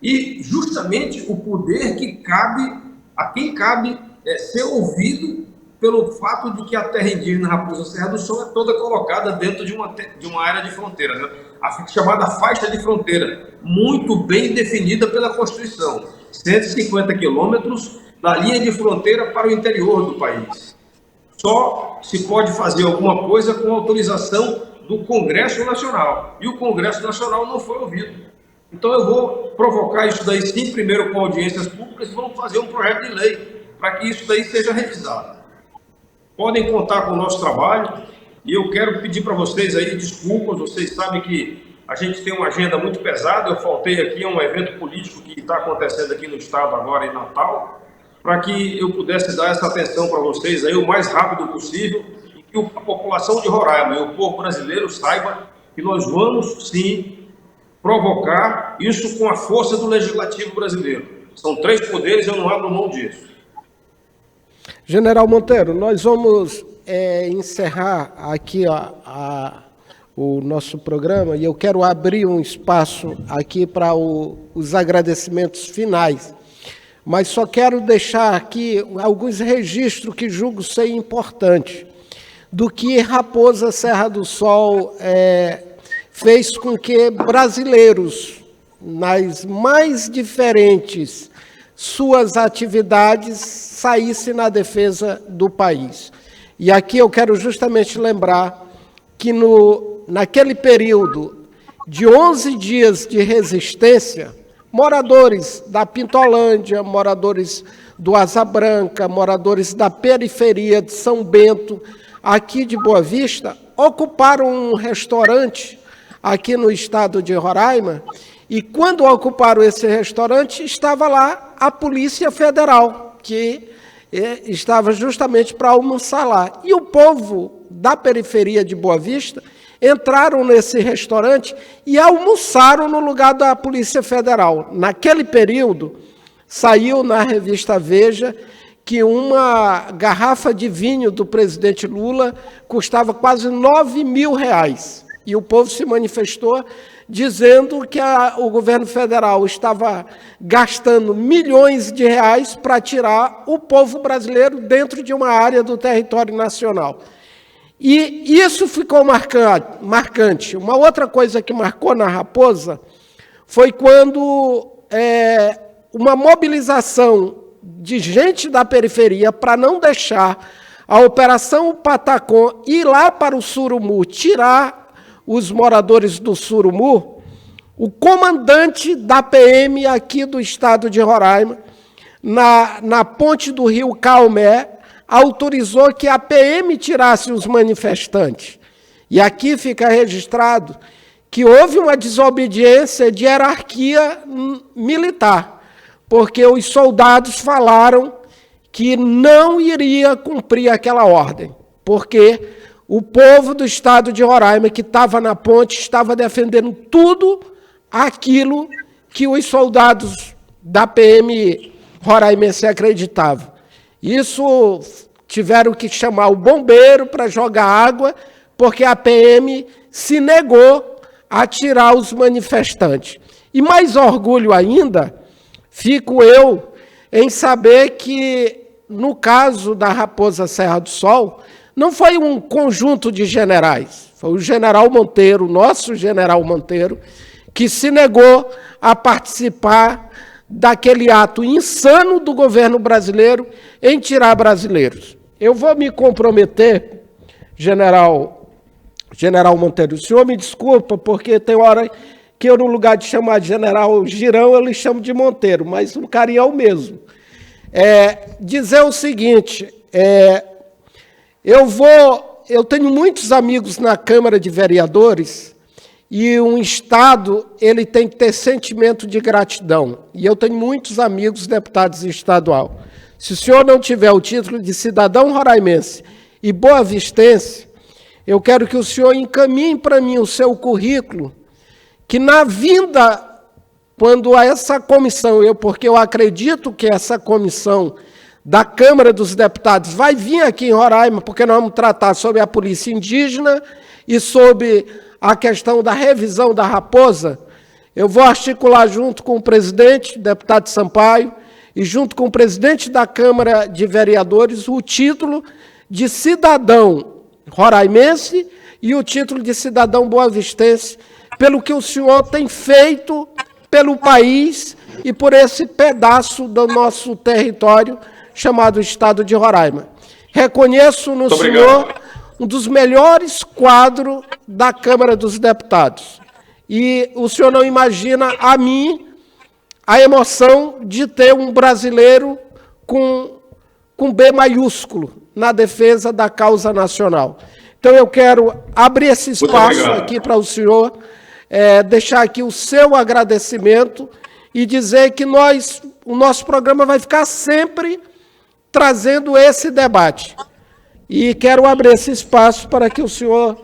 E justamente o poder que cabe, a quem cabe ser ouvido pelo fato de que a terra indígena Raposa Serra do Sol é toda colocada dentro de uma área de fronteira, né? A chamada faixa de fronteira, muito bem definida pela Constituição, 150 quilômetros da linha de fronteira para o interior do país. Só se pode fazer alguma coisa com autorização do Congresso Nacional, e o Congresso Nacional não foi ouvido. Então eu vou provocar isso daí sim, primeiro com audiências públicas, e vamos fazer um projeto de lei para que isso daí seja revisado. Podem contar com o nosso trabalho e eu quero pedir para vocês aí desculpas, vocês sabem que a gente tem uma agenda muito pesada, eu faltei aqui a um evento político que está acontecendo aqui no estado agora em Natal, para que eu pudesse dar essa atenção para vocês aí o mais rápido possível e que a população de Roraima e o povo brasileiro saiba que nós vamos sim provocar isso com a força do Legislativo brasileiro. São 3 poderes, eu não abro mão disso. General Monteiro, nós vamos encerrar aqui o nosso programa e eu quero abrir um espaço aqui para os agradecimentos finais. Mas só quero deixar aqui alguns registros que julgo ser importantes do que Raposa Serra do Sol fez com que brasileiros, nas mais diferentes suas atividades, saíssem na defesa do país. E aqui eu quero justamente lembrar que naquele período de 11 dias de resistência, moradores da Pintolândia, moradores do Asa Branca, moradores da periferia de São Bento, aqui de Boa Vista, ocuparam um restaurante aqui no estado de Roraima, e quando ocuparam esse restaurante, estava lá a Polícia Federal, que estava justamente para almoçar lá. E o povo da periferia de Boa Vista entraram nesse restaurante e almoçaram no lugar da Polícia Federal. Naquele período, saiu na revista Veja que uma garrafa de vinho do presidente Lula custava quase R$9.000. E o povo se manifestou dizendo que o governo federal estava gastando milhões de reais para tirar o povo brasileiro dentro de uma área do território nacional. E isso ficou marcante. Uma outra coisa que marcou na Raposa foi quando uma mobilização de gente da periferia para não deixar a Operação Patacom ir lá para o Surumu, tirar os moradores do Surumu, o comandante da PM aqui do estado de Roraima, na ponte do rio Caomé, autorizou que a PM tirasse os manifestantes. E aqui fica registrado que houve uma desobediência de hierarquia militar, porque os soldados falaram que não iria cumprir aquela ordem, porque o povo do estado de Roraima, que estava na ponte, estava defendendo tudo aquilo que os soldados da PM roraimense acreditavam. Isso tiveram que chamar o bombeiro para jogar água, porque a PM se negou a tirar os manifestantes. E mais orgulho ainda, fico eu em saber que, no caso da Raposa Serra do Sol, não foi um conjunto de generais, foi o general Monteiro, nosso general Monteiro, que se negou a participar daquele ato insano do governo brasileiro em tirar brasileiros. Eu vou me comprometer, General Monteiro, o senhor me desculpa, porque tem hora que eu, no lugar de chamar de General Girão, eu lhe chamo de Monteiro, mas o carinho é o mesmo. Dizer o seguinte, eu tenho muitos amigos na Câmara de Vereadores, e um Estado ele tem que ter sentimento de gratidão. E eu tenho muitos amigos deputados estadual. Se o senhor não tiver o título de cidadão roraimense e boavistense, eu quero que o senhor encaminhe para mim o seu currículo, que na vinda, quando essa comissão, porque eu acredito que essa comissão da Câmara dos Deputados vai vir aqui em Roraima, porque nós vamos tratar sobre a polícia indígena e sobre a questão da revisão da Raposa, eu vou articular junto com o presidente, deputado Sampaio, e junto com o presidente da Câmara de Vereadores, o título de cidadão roraimense e o título de cidadão boavistense, pelo que o senhor tem feito pelo país e por esse pedaço do nosso território chamado Estado de Roraima. Reconheço no senhor um dos melhores quadros da Câmara dos Deputados. E o senhor não imagina a mim a emoção de ter um brasileiro com B maiúsculo na defesa da causa nacional. Então eu quero abrir esse espaço aqui para o senhor, deixar aqui o seu agradecimento e dizer que o nosso programa vai ficar sempre trazendo esse debate. E quero abrir esse espaço para que o senhor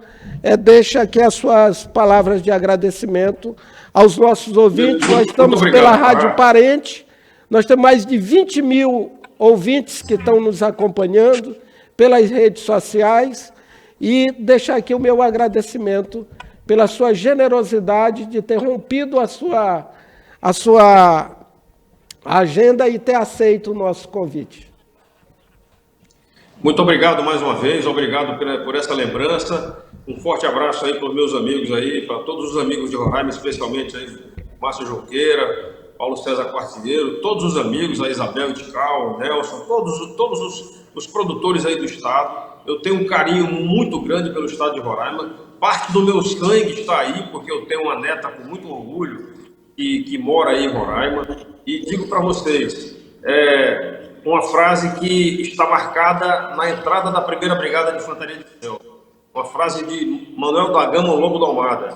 deixe aqui as suas palavras de agradecimento aos nossos ouvintes. Nós estamos pela Rádio Parente, nós temos mais de 20 mil ouvintes que estão nos acompanhando pelas redes sociais e deixar aqui o meu agradecimento pela sua generosidade de ter rompido a sua agenda e ter aceito o nosso convite. Muito obrigado mais uma vez, obrigado por essa lembrança. Um forte abraço aí para os meus amigos aí, para todos os amigos de Roraima, especialmente aí Márcio Junqueira, Paulo César Quartilheiro, todos os amigos, a Isabel Itical, o Nelson, todos os produtores aí do Estado. Eu tenho um carinho muito grande pelo Estado de Roraima. Parte do meu sangue está aí, porque eu tenho uma neta com muito orgulho que mora aí em Roraima. E digo para vocês, uma frase que está marcada na entrada da 1ª Brigada de Infantaria de Céu. Uma frase de Manuel da Gama, Lobo da Almada.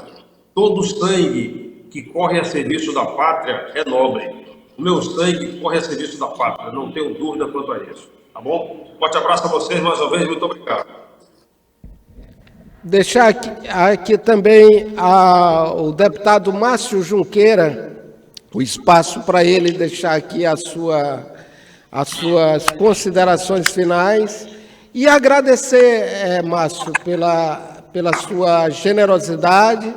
Todo sangue que corre a serviço da pátria é nobre. O meu sangue corre a serviço da pátria, não tenho dúvida quanto a isso. Tá bom? Forte abraço a vocês mais uma vez, muito obrigado. Deixar aqui também o deputado Márcio Junqueira, o espaço para ele deixar aqui as suas considerações finais e agradecer, Márcio, pela sua generosidade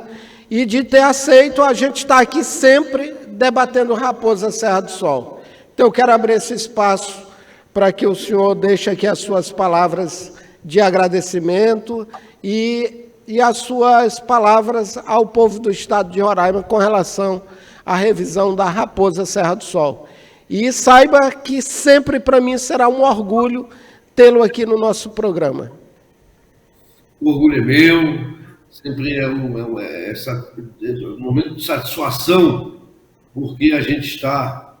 e de ter aceito a gente estar aqui sempre debatendo Raposa Serra do Sol. Então, eu quero abrir esse espaço para que o senhor deixe aqui as suas palavras de agradecimento e as suas palavras ao povo do Estado de Roraima com relação à revisão da Raposa Serra do Sol. E saiba que sempre para mim será um orgulho tê-lo aqui no nosso programa. O orgulho é meu, sempre é um momento de satisfação, porque a gente está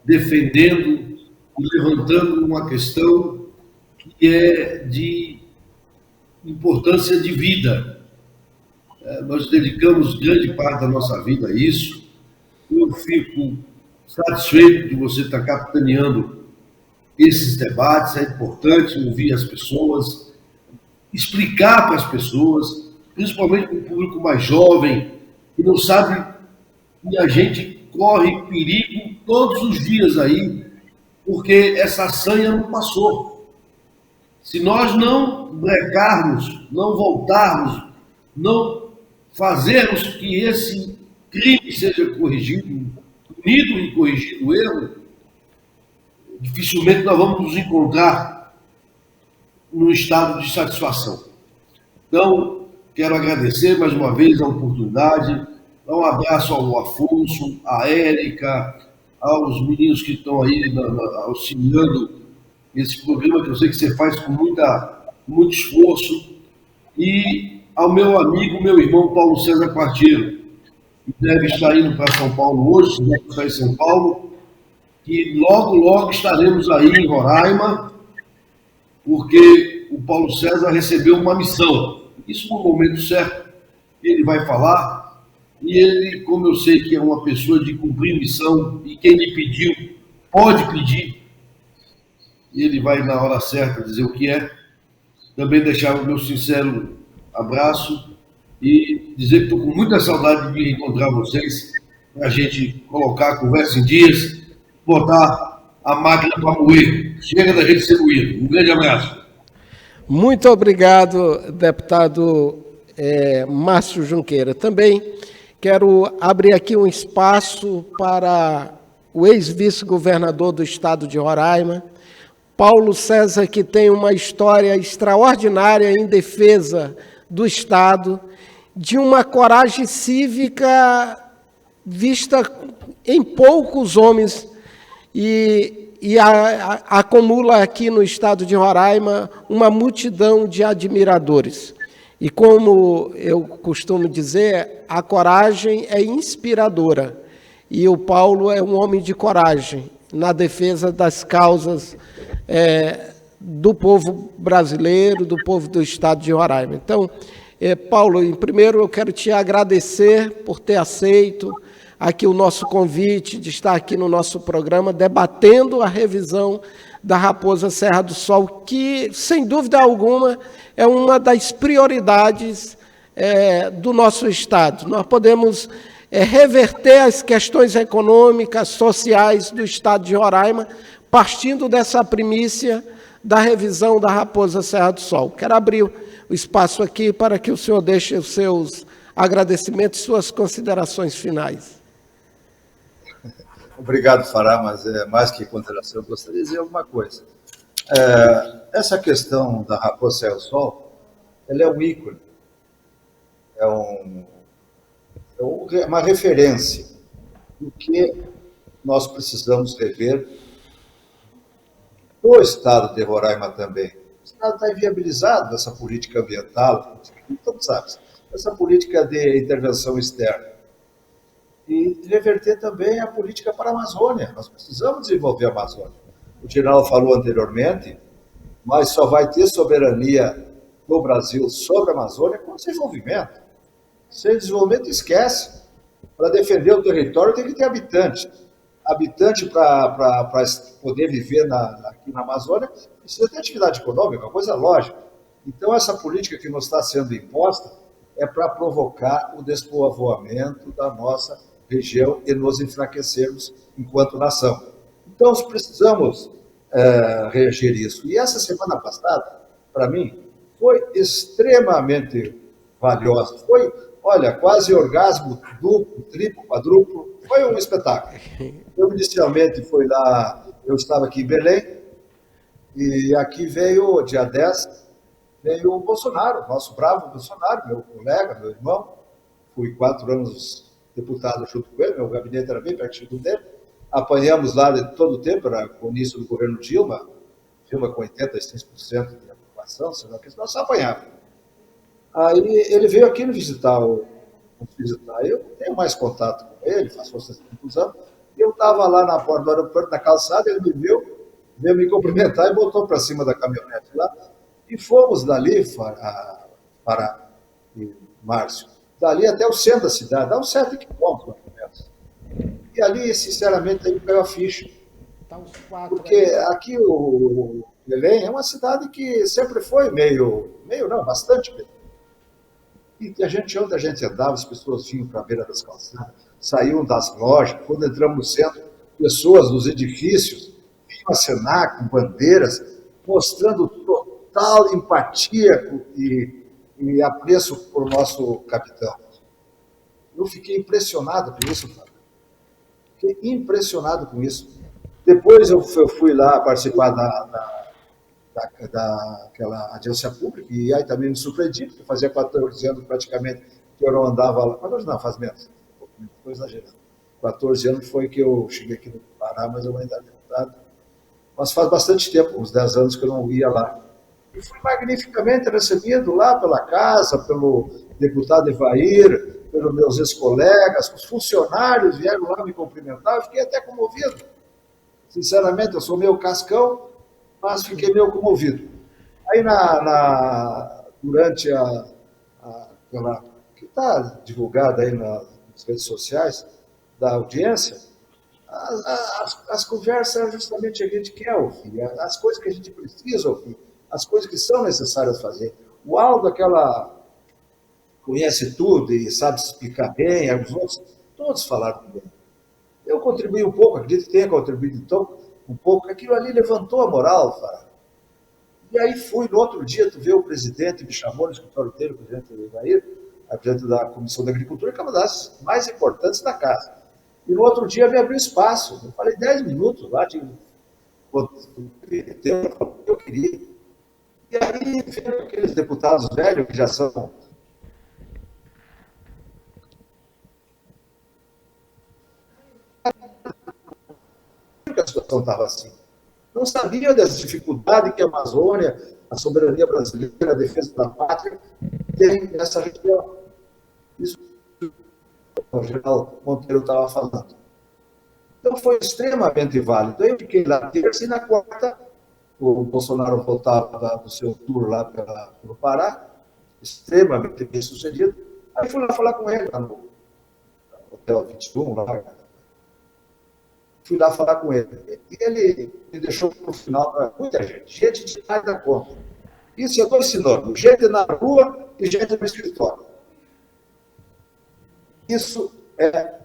defendendo e levantando uma questão que é de importância de vida. Nós dedicamos grande parte da nossa vida a isso. Eu fico satisfeito de você estar capitaneando esses debates. É importante ouvir as pessoas, explicar para as pessoas, principalmente para o público mais jovem, que não sabe que a gente corre perigo todos os dias aí, porque essa sanha não passou. Se nós não brecarmos, não voltarmos, não fazermos que esse crime seja corrigido, punido e corrigido o erro, dificilmente nós vamos nos encontrar num estado de satisfação. Então, quero agradecer mais uma vez a oportunidade, dar um abraço ao Afonso, à Érica, aos meninos que estão aí auxiliando esse programa, que eu sei que você faz com muito esforço, e ao meu amigo, meu irmão Paulo César Quartiero, que deve estar indo para São Paulo hoje, deve estar em São Paulo, que logo estaremos aí em Roraima, porque o Paulo César recebeu uma missão. Isso no momento certo, ele vai falar, e ele, como eu sei que é uma pessoa de cumprir missão, e quem lhe pediu, pode pedir, e ele vai na hora certa dizer o que é. Também deixar o meu sincero abraço e dizer que estou com muita saudade de encontrar vocês, para a gente colocar a conversa em dias, botar a máquina para moer. Chega da gente ser moído. Um grande abraço. Muito obrigado, deputado Márcio Junqueira. Também quero abrir aqui um espaço para o ex-vice-governador do estado de Roraima, Paulo César, que tem uma história extraordinária em defesa do estado, de uma coragem cívica vista em poucos homens e acumula aqui no estado de Roraima uma multidão de admiradores. E como eu costumo dizer, a coragem é inspiradora. E o Paulo é um homem de coragem na defesa das causas do povo brasileiro, do povo do estado de Roraima. Então, Paulo, em primeiro eu quero te agradecer por ter aceito aqui o nosso convite de estar aqui no nosso programa debatendo a revisão da Raposa Serra do Sol, que, sem dúvida alguma, é uma das prioridades do nosso estado. Nós podemos reverter as questões econômicas, sociais do estado de Roraima, partindo dessa primícia da revisão da Raposa Serra do Sol. Quero abrir o espaço aqui para que o senhor deixe os seus agradecimentos e suas considerações finais. Obrigado, Fará, mas mais que consideração, eu gostaria de dizer alguma coisa. Essa questão da Raposa Serra do Sol, ela é um ícone, é uma referência do que nós precisamos rever no estado de Roraima também. O estado está inviabilizado nessa política ambiental, então, sabe, essa política de intervenção externa. E reverter também a política para a Amazônia. Nós precisamos desenvolver a Amazônia. O general falou anteriormente, mas só vai ter soberania no Brasil sobre a Amazônia com desenvolvimento. Sem desenvolvimento, esquece. Para defender o território tem que ter habitante. Habitante, para poder viver aqui na Amazônia, precisa ter atividade econômica, uma coisa lógica. Então, essa política que nos está sendo imposta é para provocar o despovoamento da nossa região e nos enfraquecermos enquanto nação. Então, nós precisamos reagir isso. E essa semana passada, para mim, foi extremamente valiosa. Foi, olha, quase orgasmo duplo, triplo, quadruplo. Foi um espetáculo. Eu, inicialmente, fui lá, eu estava aqui em Belém, e aqui veio, dia 10, veio o Bolsonaro, nosso bravo Bolsonaro, meu colega, meu irmão. Fui 4 anos deputado junto com ele, meu gabinete era bem pertinho dele. Apanhamos lá de todo o tempo, era com o início do governo Dilma com 86% de aprovação, sei lá, que nós só apanhávamos. Aí ele veio aqui nos visitar. Eu tenho mais contato com ele, faço 60 anos. Eu estava lá na porta do aeroporto, na calçada, ele me viu, veio me cumprimentar e botou para cima da caminhonete lá. E fomos dali, para Márcio, dali até o centro da cidade, dá uns 7 quilômetros, mais ou menos. E ali, sinceramente, aí caiu a ficha. Porque aqui o Belém é uma cidade que sempre foi bastante Belém. E onde a gente andava, as pessoas vinham para a beira das calçadas, saíam das lojas. Quando entramos no centro, pessoas nos edifícios vinham acenar com bandeiras, mostrando total empatia e apreço por nosso capitão. Eu fiquei impressionado com isso, cara. Fiquei impressionado com isso. Depois eu fui lá participar daquela audiência pública, e aí também me surpreendi, porque fazia 14 anos praticamente que eu não andava lá. 14 não, faz menos. Estou exagerando. 14 anos foi que eu cheguei aqui no Pará, mas eu ainda era deputado. Mas faz bastante tempo, uns 10 anos que eu não ia lá. E fui magnificamente recebido lá pela casa, pelo deputado Evair, pelos meus ex-colegas, os funcionários vieram lá me cumprimentar, eu fiquei até comovido. Sinceramente, eu sou meio cascão, mas fiquei meio comovido. Aí, durante aquela que está divulgada aí nas redes sociais, da audiência, as conversas são justamente o que a gente quer ouvir, as coisas que a gente precisa ouvir, as coisas que são necessárias fazer. O Aldo, conhece tudo e sabe se explicar bem, os outros, todos falaram bem. Eu contribuí um pouco, acredito que tenha contribuído então, um pouco, aquilo ali levantou a moral, cara. E aí fui, no outro dia, tu vê o presidente, me chamou no escritório dele, o presidente Evair, a presidente da Comissão da Agricultura, que é uma das mais importantes da casa. E no outro dia me abriu espaço. Eu falei 10 minutos lá, de tempo, eu queria. E aí, vendo aqueles deputados velhos, que já são... a situação estava assim. Não sabia das dificuldades que a Amazônia, a soberania brasileira, a defesa da pátria, tem nessa região. Isso o general Monteiro estava falando. Então foi extremamente válido. Eu fiquei lá terça e na quarta, o Bolsonaro voltava do seu tour lá pelo Pará, extremamente bem sucedido. Aí fui lá falar com ele, lá no Hotel 21, lá. Fui lá falar com ele. E ele me deixou para o final, muita gente demais da conta. Isso é dois sinônimos, gente na rua e gente no escritório. Isso é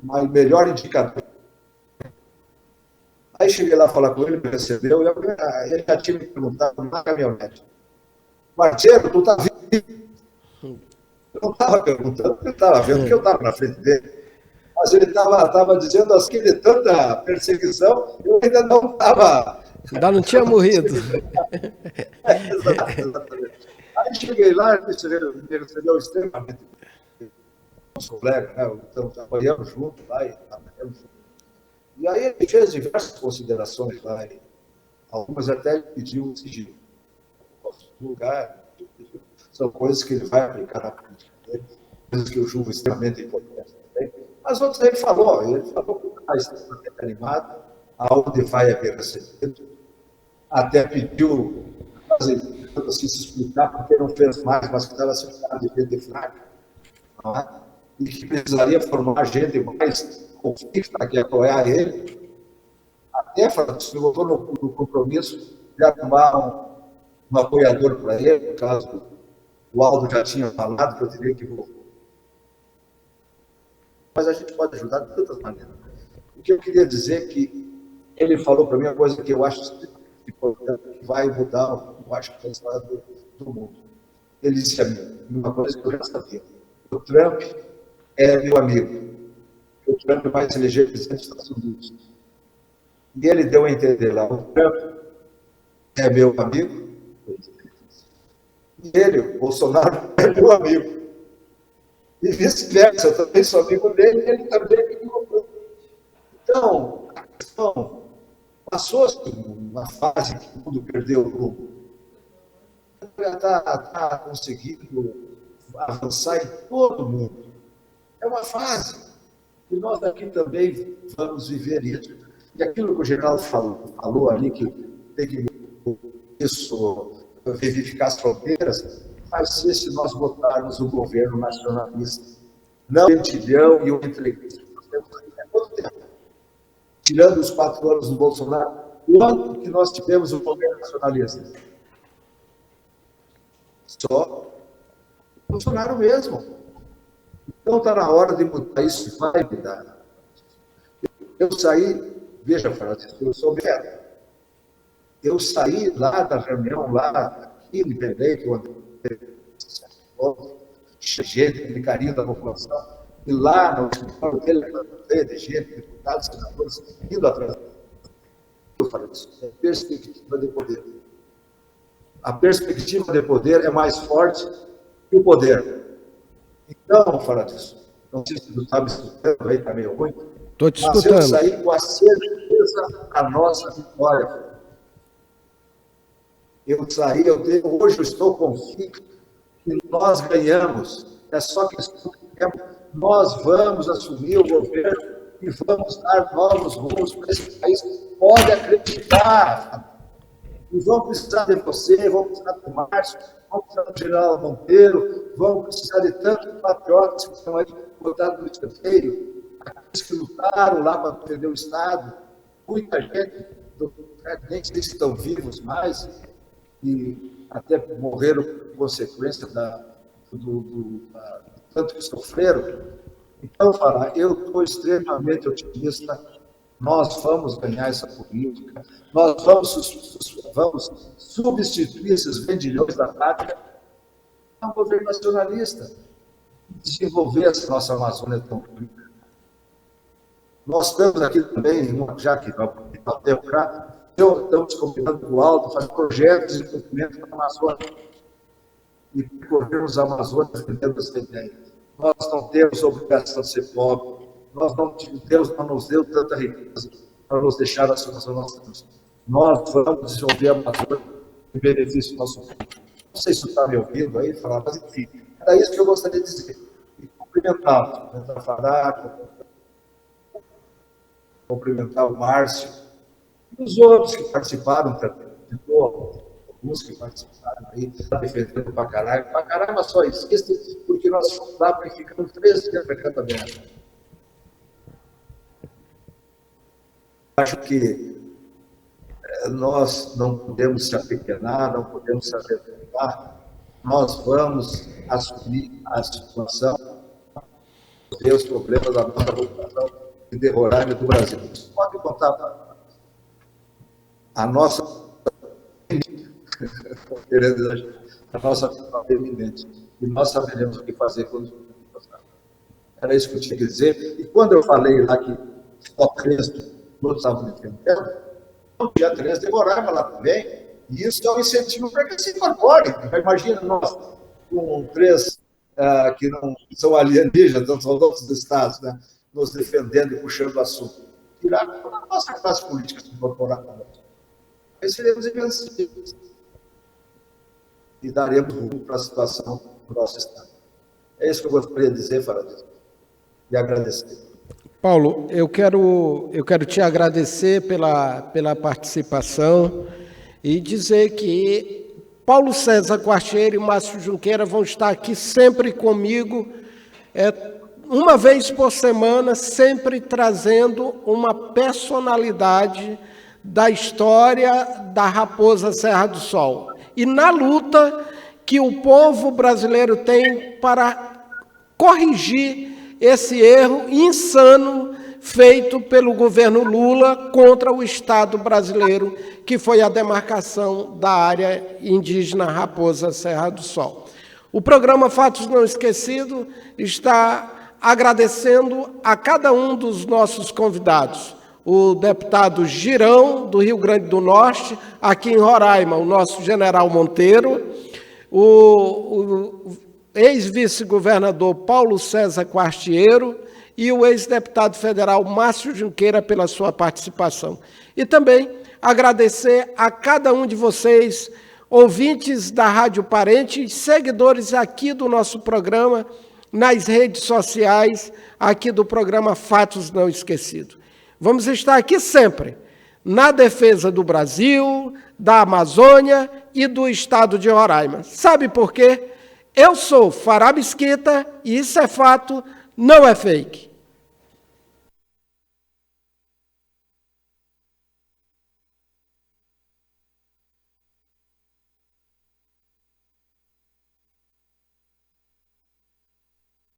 o melhor indicador. Aí cheguei lá falar com ele, me recebeu, e ele já tinha me perguntado na caminhonete: Marcelo, tu tá vivo? Eu não estava perguntando, ele estava vendo que eu estava na frente dele. Mas ele estava dizendo assim, de tanta perseguição, eu ainda não estava... Ainda não tinha morrido. Exatamente. Aí cheguei lá, ele me recebeu extremamente nosso colega, né? Então, trabalhamos juntos lá e trabalhamos juntos. E aí ele fez diversas considerações lá, e algumas até ele pediu um sigilo. Nosso lugar, são coisas que ele vai aplicar na política dele, coisas que eu julgo extremamente importantes também. Mas outros ele falou que está extremamente animado, aonde vai haver recebido, até pediu, assim, se explicar porque não fez mais, mas que estava cercado de gente fraca, não é? E que precisaria formar gente mais convicta que apoiar ele, até se botou no compromisso de arrumar um apoiador para ele, no caso, o Aldo já tinha falado que eu teria que voltar. Mas a gente pode ajudar de tantas maneiras. O que eu queria dizer é que ele falou para mim uma coisa que eu acho importante, que vai mudar, eu acho que a história do mundo. Ele disse a mim uma coisa que eu já sabia: o Trump é meu amigo. O Trump vai se eleger presidente dos Estados Unidos. E ele deu a entender lá: o Trump é meu amigo. E ele, o Bolsonaro, é meu amigo. E vice-versa, eu também sou amigo dele, e ele também é amigo meu. Então, a questão passou-se uma fase que o mundo perdeu o rumo. Está conseguindo avançar em todo mundo. É uma fase e nós aqui também vamos viver isso. E aquilo que o general falou ali, que tem que verificar as fronteiras, vai ser se nós botarmos o governo nacionalista, não o lentilhão e o entreguista. É todo tempo. Tirando os 4 anos do Bolsonaro, quanto que nós tivemos o governo nacionalista? Só o Bolsonaro mesmo. Então está na hora de mudar isso, vai mudar. Eu saí, veja, Francisco, eu sou médico. Eu saí lá da reunião, lá aqui em Belém, onde gente de carinho da população, e lá no escritório dele, cheio de gente, deputados, senadores, indo atrás. Eu falei, isso é perspectiva de poder. A perspectiva de poder é mais forte que o poder. Então, vamos falar disso. Não sei se tu está me escutando, aí está meio ruim. Estou te Mas escutando. eu saí com a certeza da nossa vitória. Eu saí, hoje eu estou convicto que nós ganhamos. É só questão de tempo. Nós vamos assumir o governo e vamos dar novos rumos para esse país. Pode acreditar. E vão precisar de você, vão precisar do Márcio, vão precisar do general Monteiro, vão precisar de tantos patriotas que estão aí botados no escanteio, aqueles que lutaram lá para defender o Estado, muita gente, nem sei se estão vivos mais, e até morreram por consequência do tanto que sofreram. Então, eu estou extremamente otimista. Nós vamos ganhar essa política, nós vamos substituir esses vendilhões da tática a um governo nacionalista, desenvolver essa nossa Amazônia tão rica. Nós estamos aqui também, já que estamos combinando com o Aldo, fazer projetos de desenvolvimento da Amazônia e percorrermos a Amazônia dentro dessa ideia. Nós não temos a obrigação de ser pobre. Deus não nos deu tanta riqueza para nos deixar a situação nós temos. Nós vamos desenvolver a Amazônia em benefício do nosso povo. Não sei se você está me ouvindo aí falar, mas enfim, era isso que eu gostaria de dizer. E cumprimentar o Márcio e os outros que participaram também. Alguns que participaram aí, defendendo o Pacaraima. O Pacaraima só existe porque nós fomos lá para ficar 13 dias para cada merda. Acho que nós não podemos se apequenar, não podemos se arrebentar. Nós vamos assumir a situação, ver os problemas da nossa população e de Roraima do Brasil. Você pode contar a nossa eminente. E nós saberemos o que fazer quando passar. Era isso que eu tinha que dizer. E quando eu falei lá que só 3 todos estavam defendendo, no dia 3 demorava lá também, e isso é um incentivo para que se incorpore. Imagina nós, com 3 que não são alienígenas, não são outros estados, né, nos defendendo e puxando o assunto. Tirar toda a nossa classe política se incorporar também. Aí seremos invencíveis. E daremos rumo para a situação do nosso estado. É isso que eu gostaria de dizer, Faradinho, e agradecer. Paulo, eu quero te agradecer pela participação e dizer que Paulo César Quartiero e Márcio Junqueira vão estar aqui sempre comigo, uma vez por semana, sempre trazendo uma personalidade da história da Raposa Serra do Sol. E na luta que o povo brasileiro tem para corrigir esse erro insano feito pelo governo Lula contra o Estado brasileiro, que foi a demarcação da área indígena Raposa Serra do Sol. O programa Fatos Não Esquecidos está agradecendo a cada um dos nossos convidados. O deputado Girão, do Rio Grande do Norte, aqui em Roraima, o nosso general Monteiro, o ex-vice-governador Paulo César Quartiero e o ex-deputado federal Márcio Junqueira pela sua participação. E também agradecer a cada um de vocês, ouvintes da Rádio Parente e seguidores aqui do nosso programa, nas redes sociais, aqui do programa Fatos Não Esquecidos. Vamos estar aqui sempre, na defesa do Brasil, da Amazônia e do estado de Roraima. Sabe por quê? Eu sou Fará Mesquita e isso é fato, não é fake.